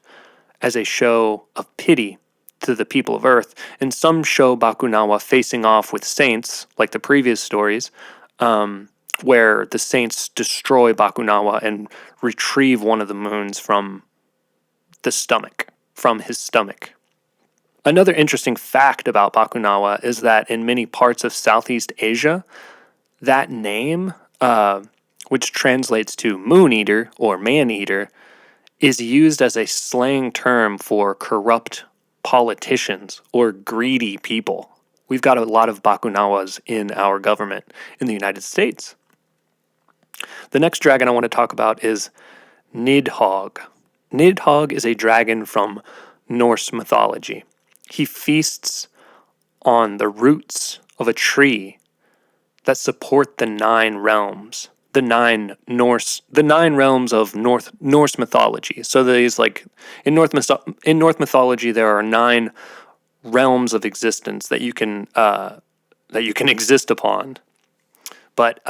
as a show of pity to the people of Earth, and some show Bakunawa facing off with saints, like the previous stories, where the saints destroy Bakunawa and retrieve one of the moons from his stomach. Another interesting fact about Bakunawa is that in many parts of Southeast Asia, that name, which translates to moon eater or man eater, is used as a slang term for corrupt politicians or greedy people. We've got a lot of Bakunawas in our government in the United States. The next dragon I want to talk about is Nidhogg. Nidhogg is a dragon from Norse mythology. He feasts on the roots of a tree that support the 9 realms, the nine realms of Norse mythology. So there's like in Norse mythology there are 9 realms of existence that you can exist upon. But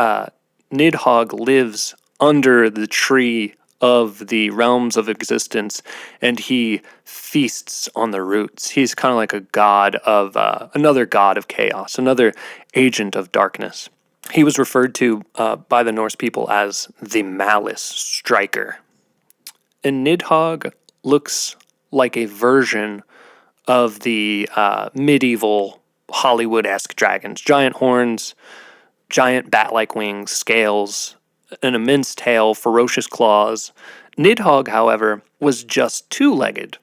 Nidhogg lives under the tree of the realms of existence, and he feasts on the roots. He's kind of like a god of another god of chaos, another agent of darkness. He was referred to by the Norse people as the Malice Striker. And Nidhogg looks like a version of the medieval Hollywood-esque dragons. Giant horns, giant bat-like wings, scales, an immense tail, ferocious claws, Nidhogg, however, was just two-legged,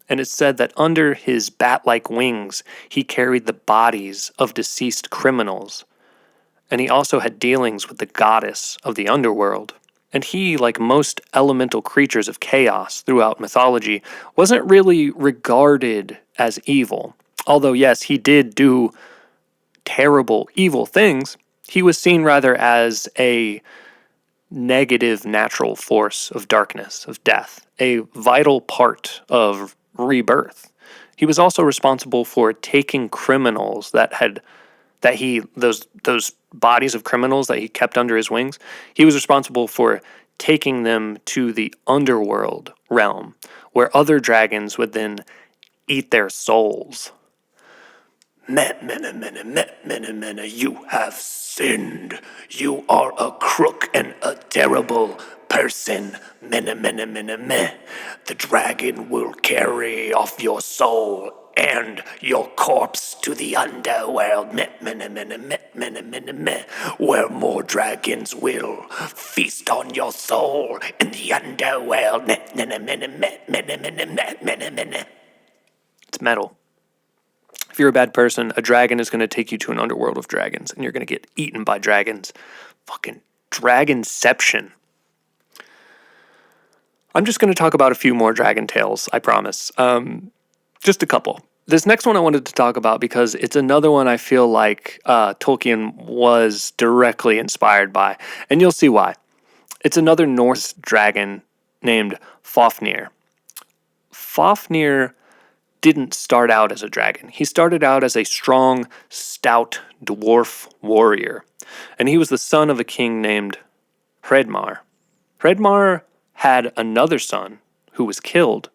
and it's said that under his bat-like wings he carried the bodies of deceased criminals, and he also had dealings with the goddess of the underworld. And he, like most elemental creatures of chaos throughout mythology, wasn't really regarded as evil. Although, yes, he did do terrible, evil things, he was seen rather as a negative natural force of darkness, of death, a vital part of rebirth. He was also responsible for taking criminals those bodies of criminals that he kept under his wings. He was responsible for taking them to the underworld realm, where other dragons would then eat their souls. Mene, you have sinned. You are a crook and a terrible person. Mene. The dragon will carry off your soul and your corpse to the underworld. Mene, where more dragons will feast on your soul in the underworld. It's metal. If you're a bad person, a dragon is going to take you to an underworld of dragons, and you're going to get eaten by dragons. Fucking dragonception. I'm just going to talk about a few more dragon tales, I promise. Just a couple. This next one I wanted to talk about because it's another one I feel like Tolkien was directly inspired by, and you'll see why. It's another Norse dragon named Fafnir. Fafnir didn't start out as a dragon. He started out as a strong, stout dwarf warrior, and he was the son of a king named Hredmar. Hredmar had another son who was killed,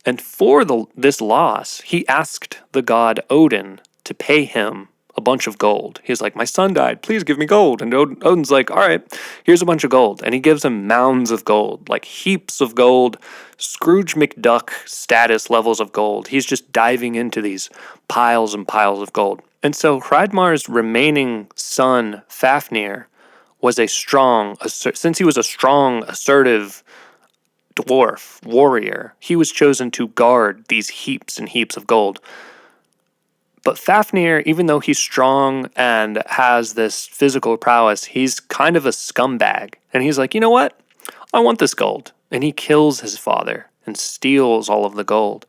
and for this loss, he asked the god Odin to pay him a bunch of gold. He's like, my son died, please give me gold. And Odin's like, all right, here's a bunch of gold. And he gives him mounds of gold, like heaps of gold, Scrooge McDuck status levels of gold. He's just diving into these piles and piles of gold. And so Hreidmar's remaining son, Fafnir, was since he was a strong, assertive dwarf warrior, he was chosen to guard these heaps and heaps of gold. But Fafnir, even though he's strong and has this physical prowess, he's kind of a scumbag. And he's like, you know what? I want this gold. And he kills his father and steals all of the gold.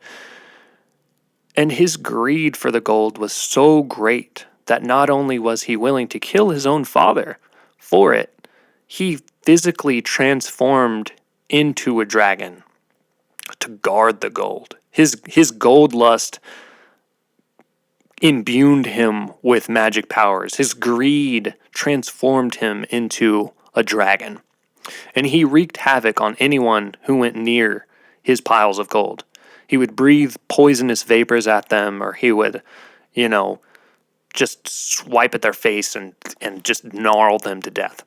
And his greed for the gold was so great that not only was he willing to kill his own father for it, he physically transformed into a dragon to guard the gold. His gold lust imbued him with magic powers. His greed transformed him into a dragon. And he wreaked havoc on anyone who went near his piles of gold. He would breathe poisonous vapors at them, or he would, just swipe at their face and just gnarl them to death.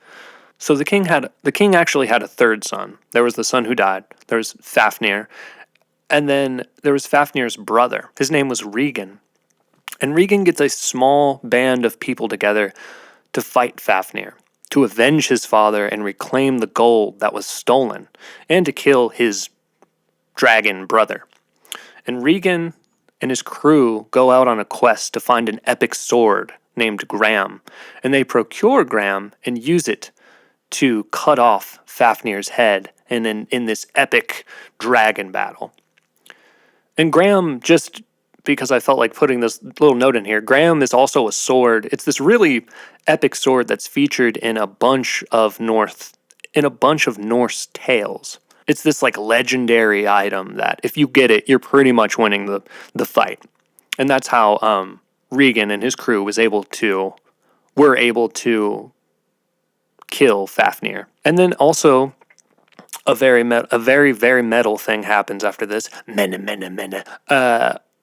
So the king actually had a third son. There was the son who died. There was Fafnir. And then there was Fafnir's brother. His name was Regan. And Regan gets a small band of people together to fight Fafnir, to avenge his father and reclaim the gold that was stolen, and to kill his dragon brother. And Regan and his crew go out on a quest to find an epic sword named Graham, and they procure Graham and use it to cut off Fafnir's head in this epic dragon battle. And Graham, just because I felt like putting this little note in here, Graham is also a sword. It's this really epic sword that's featured in a bunch of Norse tales. It's this like legendary item that if you get it, you're pretty much winning the fight. And that's how Regan and his crew were able to kill Fafnir. And then also a very metal thing happens after this.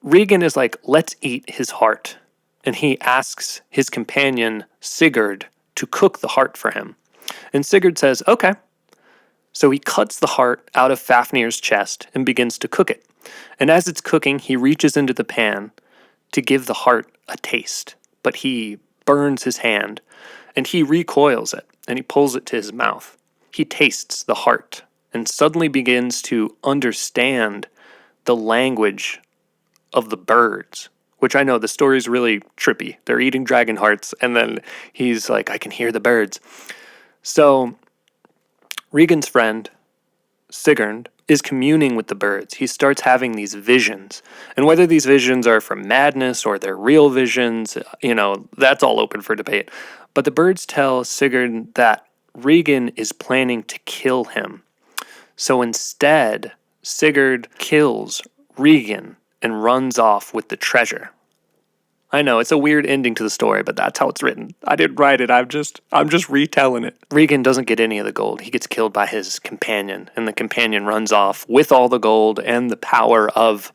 Regan is like, let's eat his heart. And he asks his companion, Sigurd, to cook the heart for him. And Sigurd says, okay. So he cuts the heart out of Fafnir's chest and begins to cook it. And as it's cooking, he reaches into the pan to give the heart a taste. But he burns his hand, and he recoils it, and he pulls it to his mouth. He tastes the heart, and suddenly begins to understand the language of the birds, which I know the story's really trippy. They're eating dragon hearts, and then he's like, I can hear the birds. So Regan's friend, Sigurd, is communing with the birds. He starts having these visions. And whether these visions are from madness or they're real visions, that's all open for debate. But the birds tell Sigurd that Regan is planning to kill him. So instead, Sigurd kills Regan and runs off with the treasure. I know, it's a weird ending to the story, but that's how it's written. I didn't write it, I'm just retelling it. Regan doesn't get any of the gold. He gets killed by his companion, and the companion runs off with all the gold and the power of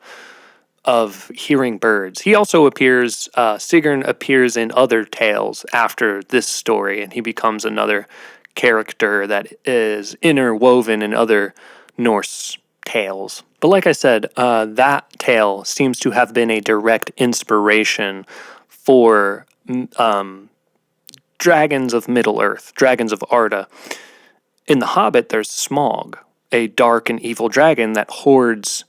hearing birds. He also appears, Sigurd appears in other tales after this story, and he becomes another character that is interwoven in other Norse tales. But like I said, that tale seems to have been a direct inspiration for dragons of Middle-earth, dragons of Arda. In The Hobbit, there's Smaug, a dark and evil dragon that hoards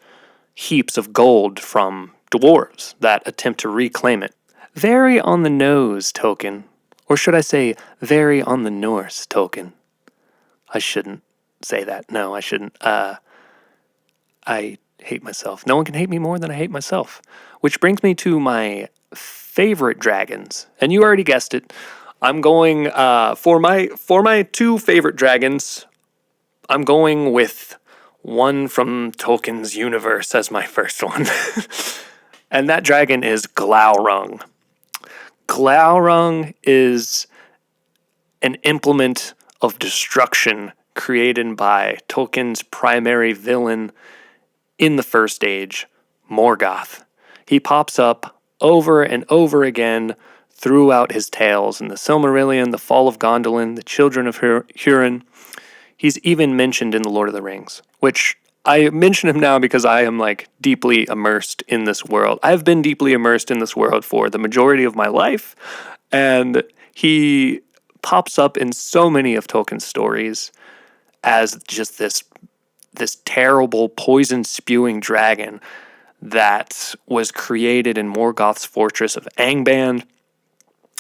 heaps of gold from dwarves that attempt to reclaim it. Very on the nose, Tolkien. Or should I say, very on the Norse, Tolkien. I shouldn't say that. No, I shouldn't. I hate myself. No one can hate me more than I hate myself. Which brings me to my favorite dragons. And you already guessed it. I'm going, for my two favorite dragons, I'm going with one from Tolkien's universe as my first one. And that dragon is Glaurung. Glaurung is an implement of destruction created by Tolkien's primary villain in the First Age, Morgoth. He pops up over and over again throughout his tales in the Silmarillion, the Fall of Gondolin, the Children of Hurin. He's even mentioned in The Lord of the Rings, which I mention him now because I am deeply immersed in this world. I've been deeply immersed in this world for the majority of my life, and he pops up in so many of Tolkien's stories as just this terrible poison-spewing dragon that was created in Morgoth's fortress of Angband.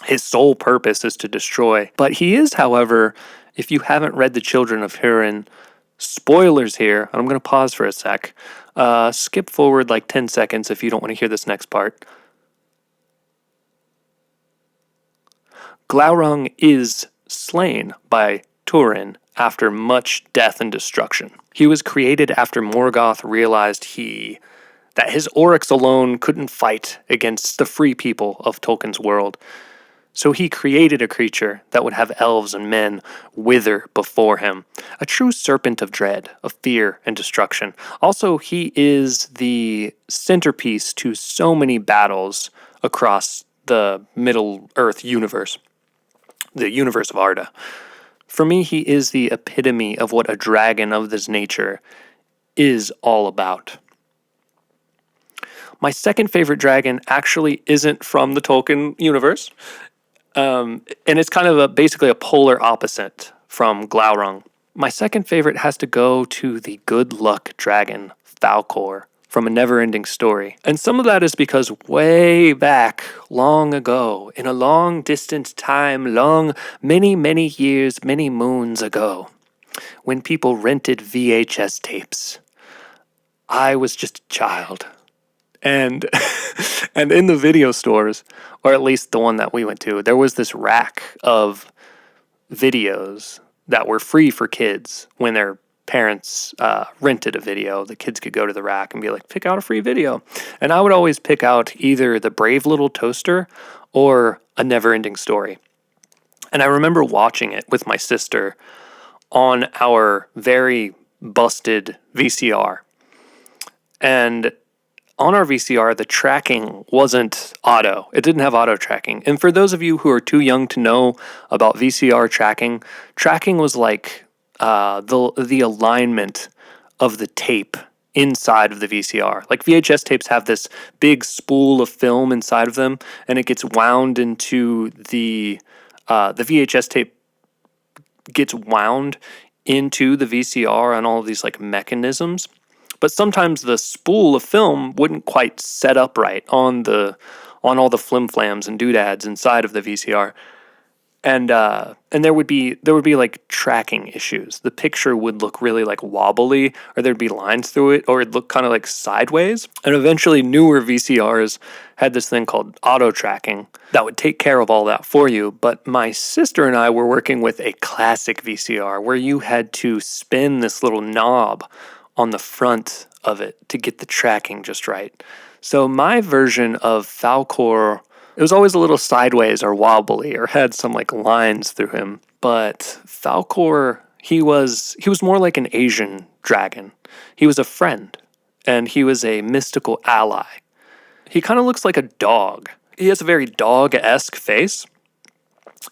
His sole purpose is to destroy. But he is, however, if you haven't read The Children of Hurin, spoilers here, I'm going to pause for a sec. Skip forward 10 seconds if you don't want to hear this next part. Glaurung is slain by Turin after much death and destruction. He was created after Morgoth realized that his orcs alone couldn't fight against the free people of Tolkien's world. So he created a creature that would have elves and men wither before him. A true serpent of dread, of fear and destruction. Also, he is the centerpiece to so many battles across the Middle-earth universe. The universe of Arda. For me, he is the epitome of what a dragon of this nature is all about. My second favorite dragon actually isn't from the Tolkien universe. And it's kind of basically a polar opposite from Glaurung. My second favorite has to go to the good luck dragon, Falkor, from A Never-Ending Story. And some of that is because way back, long ago, in a long distant time, many, many years, many moons ago, when people rented VHS tapes, I was just a child. And and in the video stores, or at least the one that we went to, there was this rack of videos that were free for kids when their parents rented a video. The kids could go to the rack and be like, pick out a free video. And I would always pick out either The Brave Little Toaster or A Never-Ending Story. And I remember watching it with my sister on our very busted VCR. And on our VCR, the tracking wasn't auto. It didn't have auto tracking. And for those of you who are too young to know about VCR tracking was like the alignment of the tape inside of the VCR. Like VHS tapes have this big spool of film inside of them, and it gets wound into the VHS tape gets wound into the VCR on all of these like mechanisms, but sometimes the spool of film wouldn't quite set up right on all the flim flams and doodads inside of the VCR. And there would be like tracking issues. The picture would look really like wobbly, or there'd be lines through it, or it'd look kind of like sideways. And eventually newer VCRs had this thing called auto tracking that would take care of all that for you. But my sister and I were working with a classic VCR where you had to spin this little knob on the front of it to get the tracking just right. So my version of Falcor, it was always a little sideways or wobbly or had some like lines through him. But Falcor, he was more like an Asian dragon. He was a friend, and he was a mystical ally. He kind of looks like a dog. He has a very dog-esque face,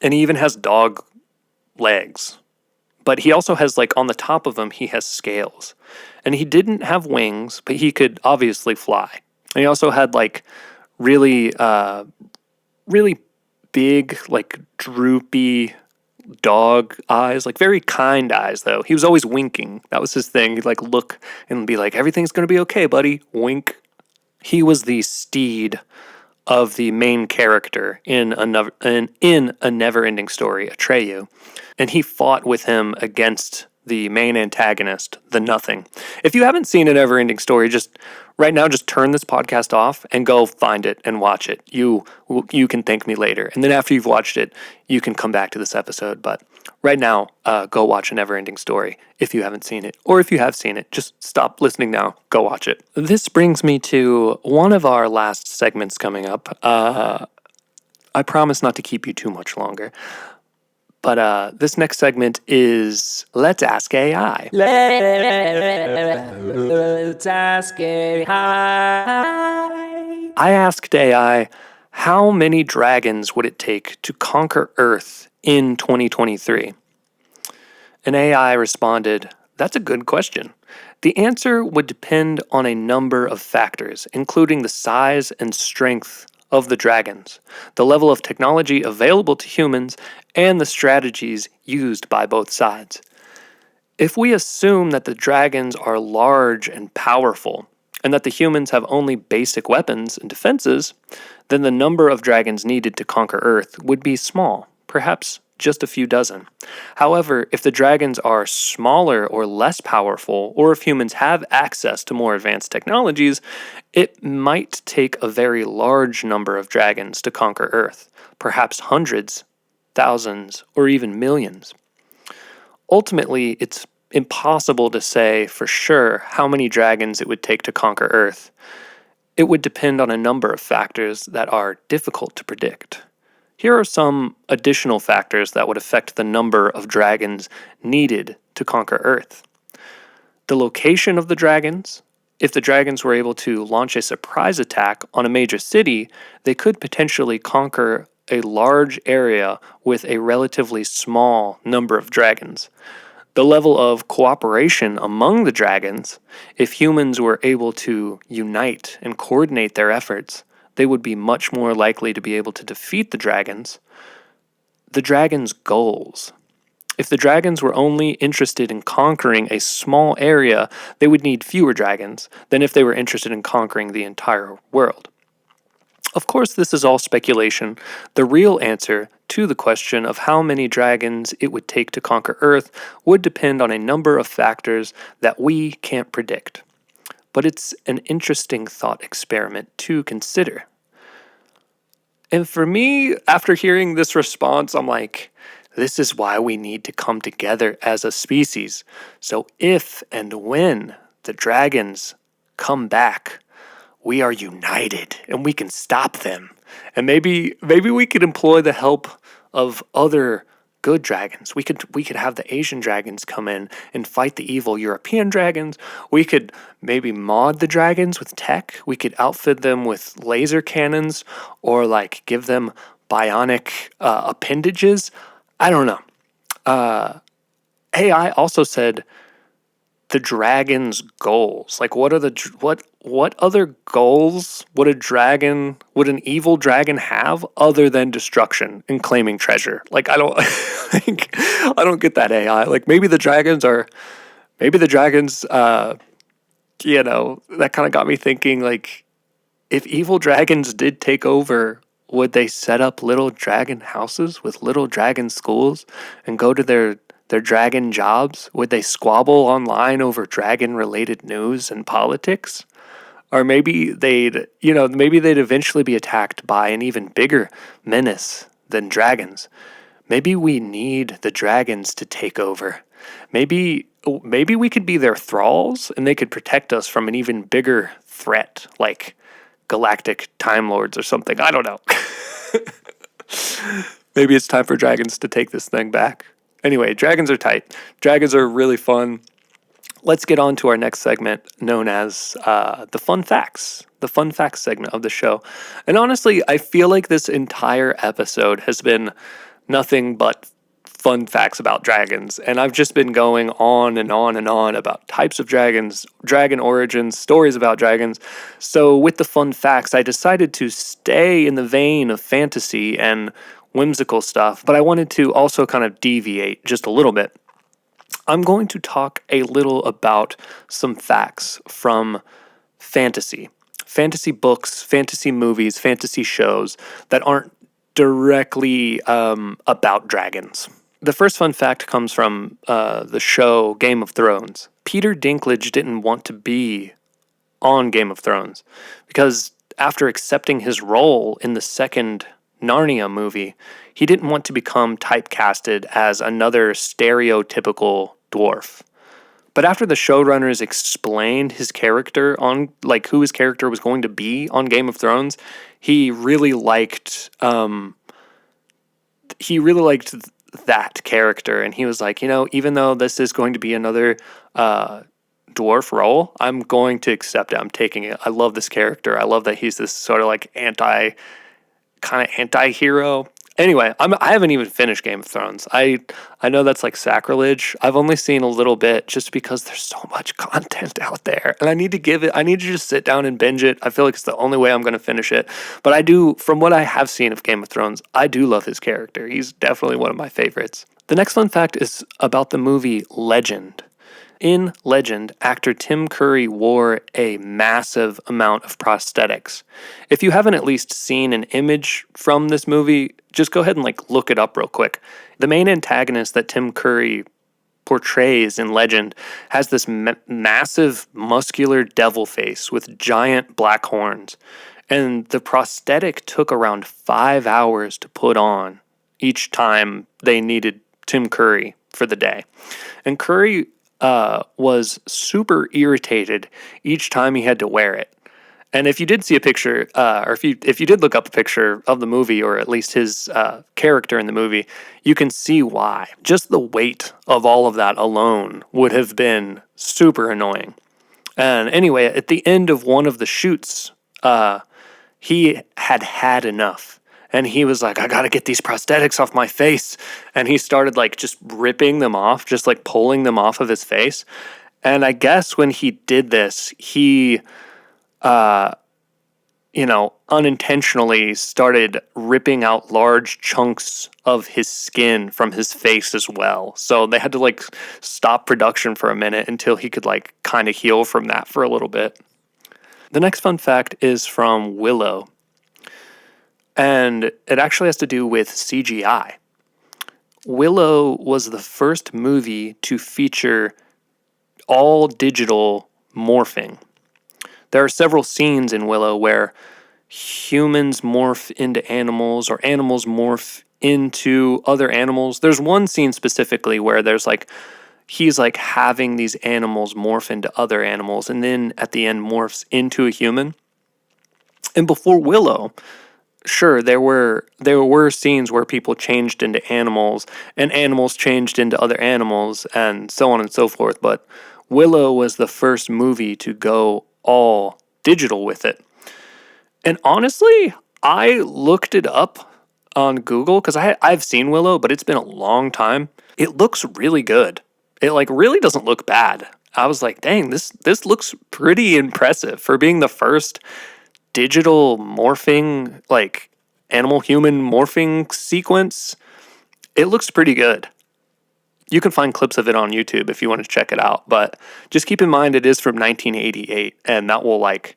and he even has dog legs. But he also has, like, on the top of him, he has scales. And he didn't have wings, but he could obviously fly. And he also had, like, really big, like, droopy dog eyes, like very kind eyes, though. He was always winking. That was his thing. He'd, like, look and be like, everything's going to be okay, buddy. Wink. He was the steed of the main character in a never-ending story, Atreyu, and he fought with him against the main antagonist, the Nothing. If you haven't seen a never-ending story, just right now, just turn this podcast off and go find it and watch it. You can thank me later, and then after you've watched it, you can come back to this episode. But right now, go watch a never-ending story if you haven't seen it, or if you have seen it, just stop listening now. Go watch it. This brings me to one of our last segments coming up. I promise not to keep you too much longer. But this next segment is Let's Ask AI. Let's Ask AI. I asked AI, how many dragons would it take to conquer Earth in 2023? And AI responded, that's a good question. The answer would depend on a number of factors, including the size and strength of the dragons, the level of technology available to humans, and the strategies used by both sides. If we assume that the dragons are large and powerful, and that the humans have only basic weapons and defenses, then the number of dragons needed to conquer Earth would be small, perhaps just a few dozen. However, if the dragons are smaller or less powerful, or if humans have access to more advanced technologies, it might take a very large number of dragons to conquer Earth, perhaps hundreds, thousands, or even millions. Ultimately, it's impossible to say for sure how many dragons it would take to conquer Earth. It would depend on a number of factors that are difficult to predict. Here are some additional factors that would affect the number of dragons needed to conquer Earth. The location of the dragons. If the dragons were able to launch a surprise attack on a major city, they could potentially conquer a large area with a relatively small number of dragons. The level of cooperation among the dragons. If humans were able to unite and coordinate their efforts, they would be much more likely to be able to defeat the dragons. The dragons' goals. If the dragons were only interested in conquering a small area, they would need fewer dragons than if they were interested in conquering the entire world. Of course, this is all speculation. The real answer to the question of how many dragons it would take to conquer Earth would depend on a number of factors that we can't predict. But it's an interesting thought experiment to consider. And for me, after hearing this response, I'm like, this is why we need to come together as a species. So if and when the dragons come back, we are united and we can stop them. And maybe we could employ the help of other good dragons. We could have the Asian dragons come in and fight the evil European dragons. We could maybe mod the dragons with tech. We could outfit them with laser cannons or like give them bionic appendages. I don't know. AI also said the dragon's goals. Like, what are what other goals would an evil dragon have other than destruction and claiming treasure? Like, I don't like, I don't get that AI. Like, maybe the dragons that kind of got me thinking, like, if evil dragons did take over, would they set up little dragon houses with little dragon schools and go to their dragon jobs? Would they squabble online over dragon related news and politics? Or maybe they'd eventually be attacked by an even bigger menace than dragons. Maybe we need the dragons to take over. Maybe we could be their thralls and they could protect us from an even bigger threat, like galactic time lords or something. I don't know. Maybe it's time for dragons to take this thing back. Anyway, dragons are tight. Dragons are really fun. Let's get on to our next segment, known as the fun facts segment of the show. And honestly, I feel like this entire episode has been nothing but fun facts about dragons. And I've just been going on and on and on about types of dragons, dragon origins, stories about dragons. So with the fun facts, I decided to stay in the vein of fantasy and whimsical stuff, but I wanted to also kind of deviate just a little bit. I'm going to talk a little about some facts from fantasy books, fantasy movies, fantasy shows that aren't directly about dragons. The first fun fact comes from the show Game of Thrones. Peter Dinklage didn't want to be on Game of Thrones because after accepting his role in the second Narnia movie, he didn't want to become typecasted as another stereotypical dwarf. But after the showrunners explained his character on, like, who his character was going to be on Game of Thrones, he really liked that character, and he was like, even though this is going to be another dwarf role, I'm going to accept it. I'm taking it. I love this character. I love that he's this sort of like anti-hero. Anyway, I haven't even finished Game of Thrones. I know that's like sacrilege. I've only seen a little bit just because there's so much content out there. And I need to just sit down and binge it. I feel like it's the only way I'm going to finish it. But I do, from what I have seen of Game of Thrones, I do love his character. He's definitely one of my favorites. The next fun fact is about the movie Legend. In Legend, actor Tim Curry wore a massive amount of prosthetics. If you haven't at least seen an image from this movie, just go ahead and look it up real quick. The main antagonist that Tim Curry portrays in Legend has this massive muscular devil face with giant black horns. And the prosthetic took around 5 hours to put on each time they needed Tim Curry for the day. And Curry was super irritated each time he had to wear it. And if you did see a picture, or if you did look up a picture of the movie, or at least his character in the movie, you can see why. Just the weight of all of that alone would have been super annoying. And anyway, at the end of one of the shoots, he had enough. And he was like, I gotta get these prosthetics off my face. And he started just ripping them off, just pulling them off of his face. And I guess when he did this, he, unintentionally started ripping out large chunks of his skin from his face as well. So they had to stop production for a minute until he could kind of heal from that for a little bit. The next fun fact is from Willow. And it actually has to do with CGI. Willow was the first movie to feature all digital morphing. There are several scenes in Willow where humans morph into animals or animals morph into other animals. There's one scene specifically where there's he's having these animals morph into other animals and then at the end morphs into a human. And before Willow, sure, there were scenes where people changed into animals and animals changed into other animals and so on and so forth. But Willow was the first movie to go all digital with it. And honestly, I looked it up on Google because I've seen Willow, but it's been a long time. It looks really good. It really doesn't look bad. I was like, dang, this looks pretty impressive for being the first digital morphing, like animal human morphing sequence. It looks pretty good. You can find clips of it on YouTube if you want to check it out, but just keep in mind it is from 1988, and that will like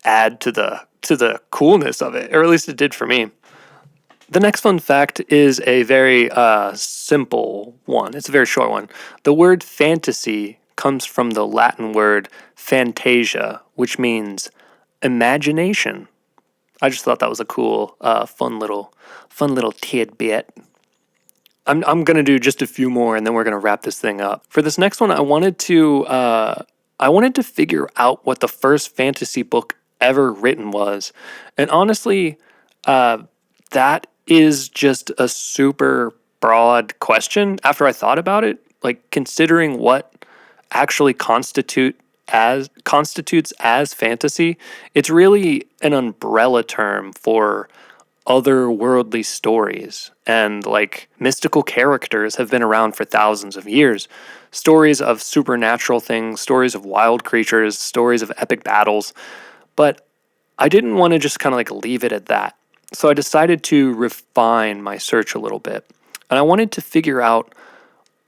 add to the coolness of it, or at least it did for me. The next fun fact is a very simple one. It's a very short one. The word fantasy comes from the Latin word fantasia, which means imagination. I just thought that was a cool, fun little tidbit. I'm gonna do just a few more, and then we're gonna wrap this thing up. For this next one, I wanted to figure out what the first fantasy book ever written was, and honestly, that is just a super broad question. After I thought about it, like considering what actually constitutes as fantasy, it's really an umbrella term for otherworldly stories, and like mystical characters have been around for thousands of years. Stories of supernatural things, stories of wild creatures, stories of epic battles. But I didn't want to just kind of like leave it at that. So I decided to refine my search a little bit. And I wanted to figure out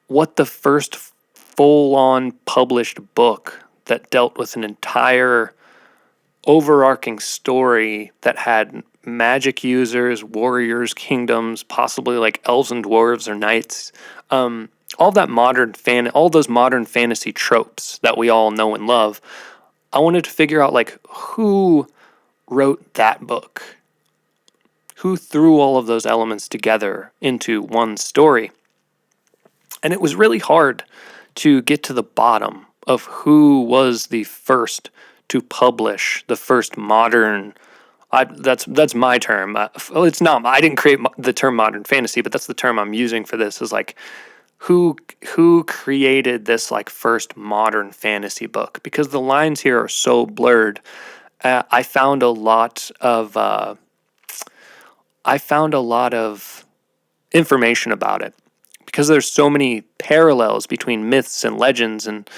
what the first full on published book that dealt with an entire overarching story that had magic users, warriors, kingdoms, possibly like elves and dwarves or knights, all those modern fantasy tropes that we all know and love. I wanted to figure out like who wrote that book, who threw all of those elements together into one story. And it was really hard to get to the bottom of who was the first to publish the first modern. That's my term. It's not. I didn't create the term modern fantasy, but that's the term I'm using for this. Is like who created this like first modern fantasy book? Because the lines here are so blurred. I found a lot of information about it because there's so many parallels between myths and legends and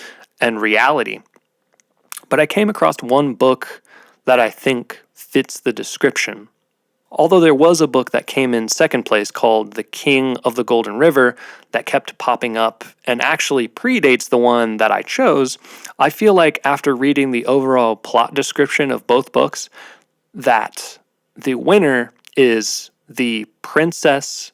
reality. But I came across one book that I think fits the description. Although there was a book that came in second place called The King of the Golden River that kept popping up and actually predates the one that I chose, I feel like after reading the overall plot description of both books, that the winner is the princess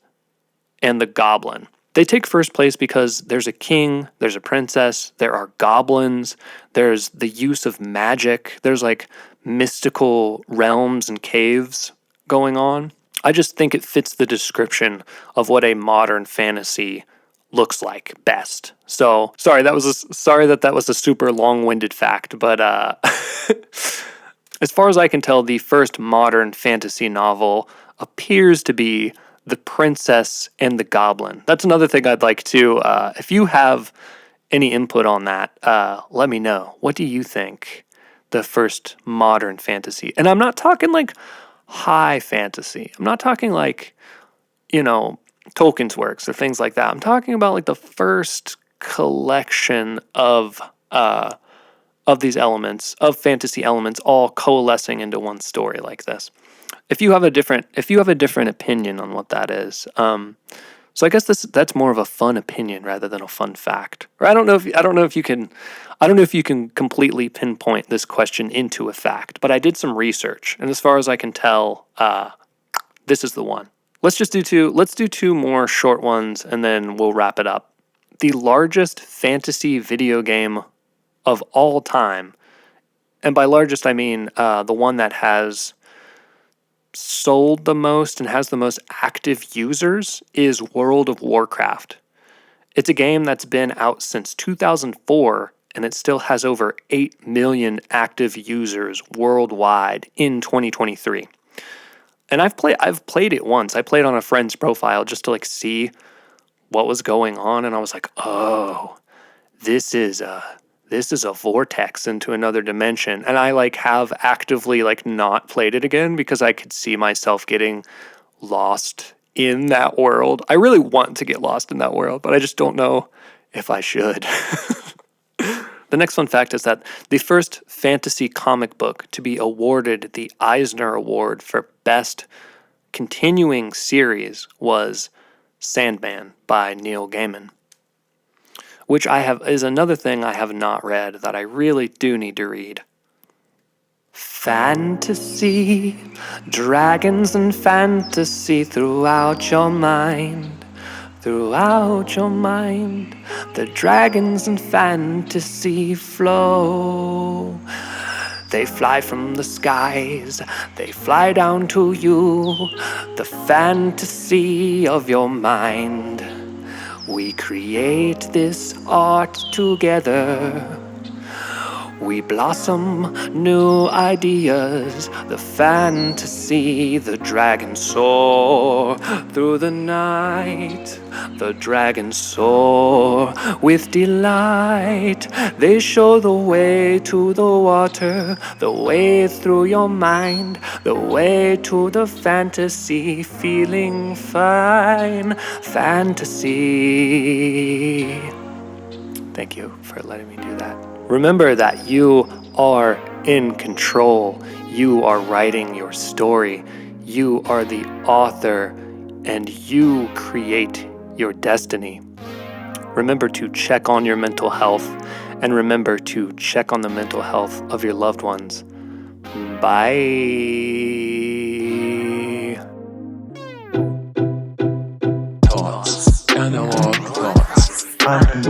and the goblin. They take first place because there's a king, there's a princess, there are goblins, there's the use of magic, there's like mystical realms and caves going on. I just think it fits the description of what a modern fantasy looks like best. So sorry that was a super long-winded fact, but as far as I can tell, the first modern fantasy novel appears to be The Princess and the Goblin. That's another thing I'd like to, if you have any input on that, let me know. What do you think the first modern fantasy? And I'm not talking like high fantasy. I'm not talking like, Tolkien's works or things like that. I'm talking about like the first collection of these elements, of fantasy elements, all coalescing into one story like this. If you have a different opinion on what that is, so I guess that's more of a fun opinion rather than a fun fact. Or I don't know if you can completely pinpoint this question into a fact, but I did some research, and as far as I can tell, this is the one. Let's do two more short ones, and then we'll wrap it up. The largest fantasy video game of all time, and by largest I mean the one that has sold the most and has the most active users, is World of Warcraft. It's a game that's been out since 2004, and it still has over 8 million active users worldwide in 2023. And I've played it once. I played on a friend's profile just to like see what was going on, and I was like, oh, this is a vortex into another dimension. And I like have actively like not played it again because I could see myself getting lost in that world. I really want to get lost in that world, but I just don't know if I should. The next fun fact is that the first fantasy comic book to be awarded the Eisner Award for Best Continuing Series was Sandman by Neil Gaiman, which is another thing I have not read that I really do need to read. Fantasy, dragons and fantasy throughout your mind. Throughout your mind, the dragons and fantasy flow. They fly from the skies, they fly down to you, the fantasy of your mind. We create this art together. We blossom new ideas, the fantasy, the dragons soar through the night. The dragons soar with delight. They show the way to the water, the way through your mind, the way to the fantasy, feeling fine. Fantasy. Thank you for letting me do that. Remember that you are in control. You are writing your story. You are the author, and you create your destiny. Remember to check on your mental health, and remember to check on the mental health of your loved ones. Bye. Thoughts. Analog thoughts. Analog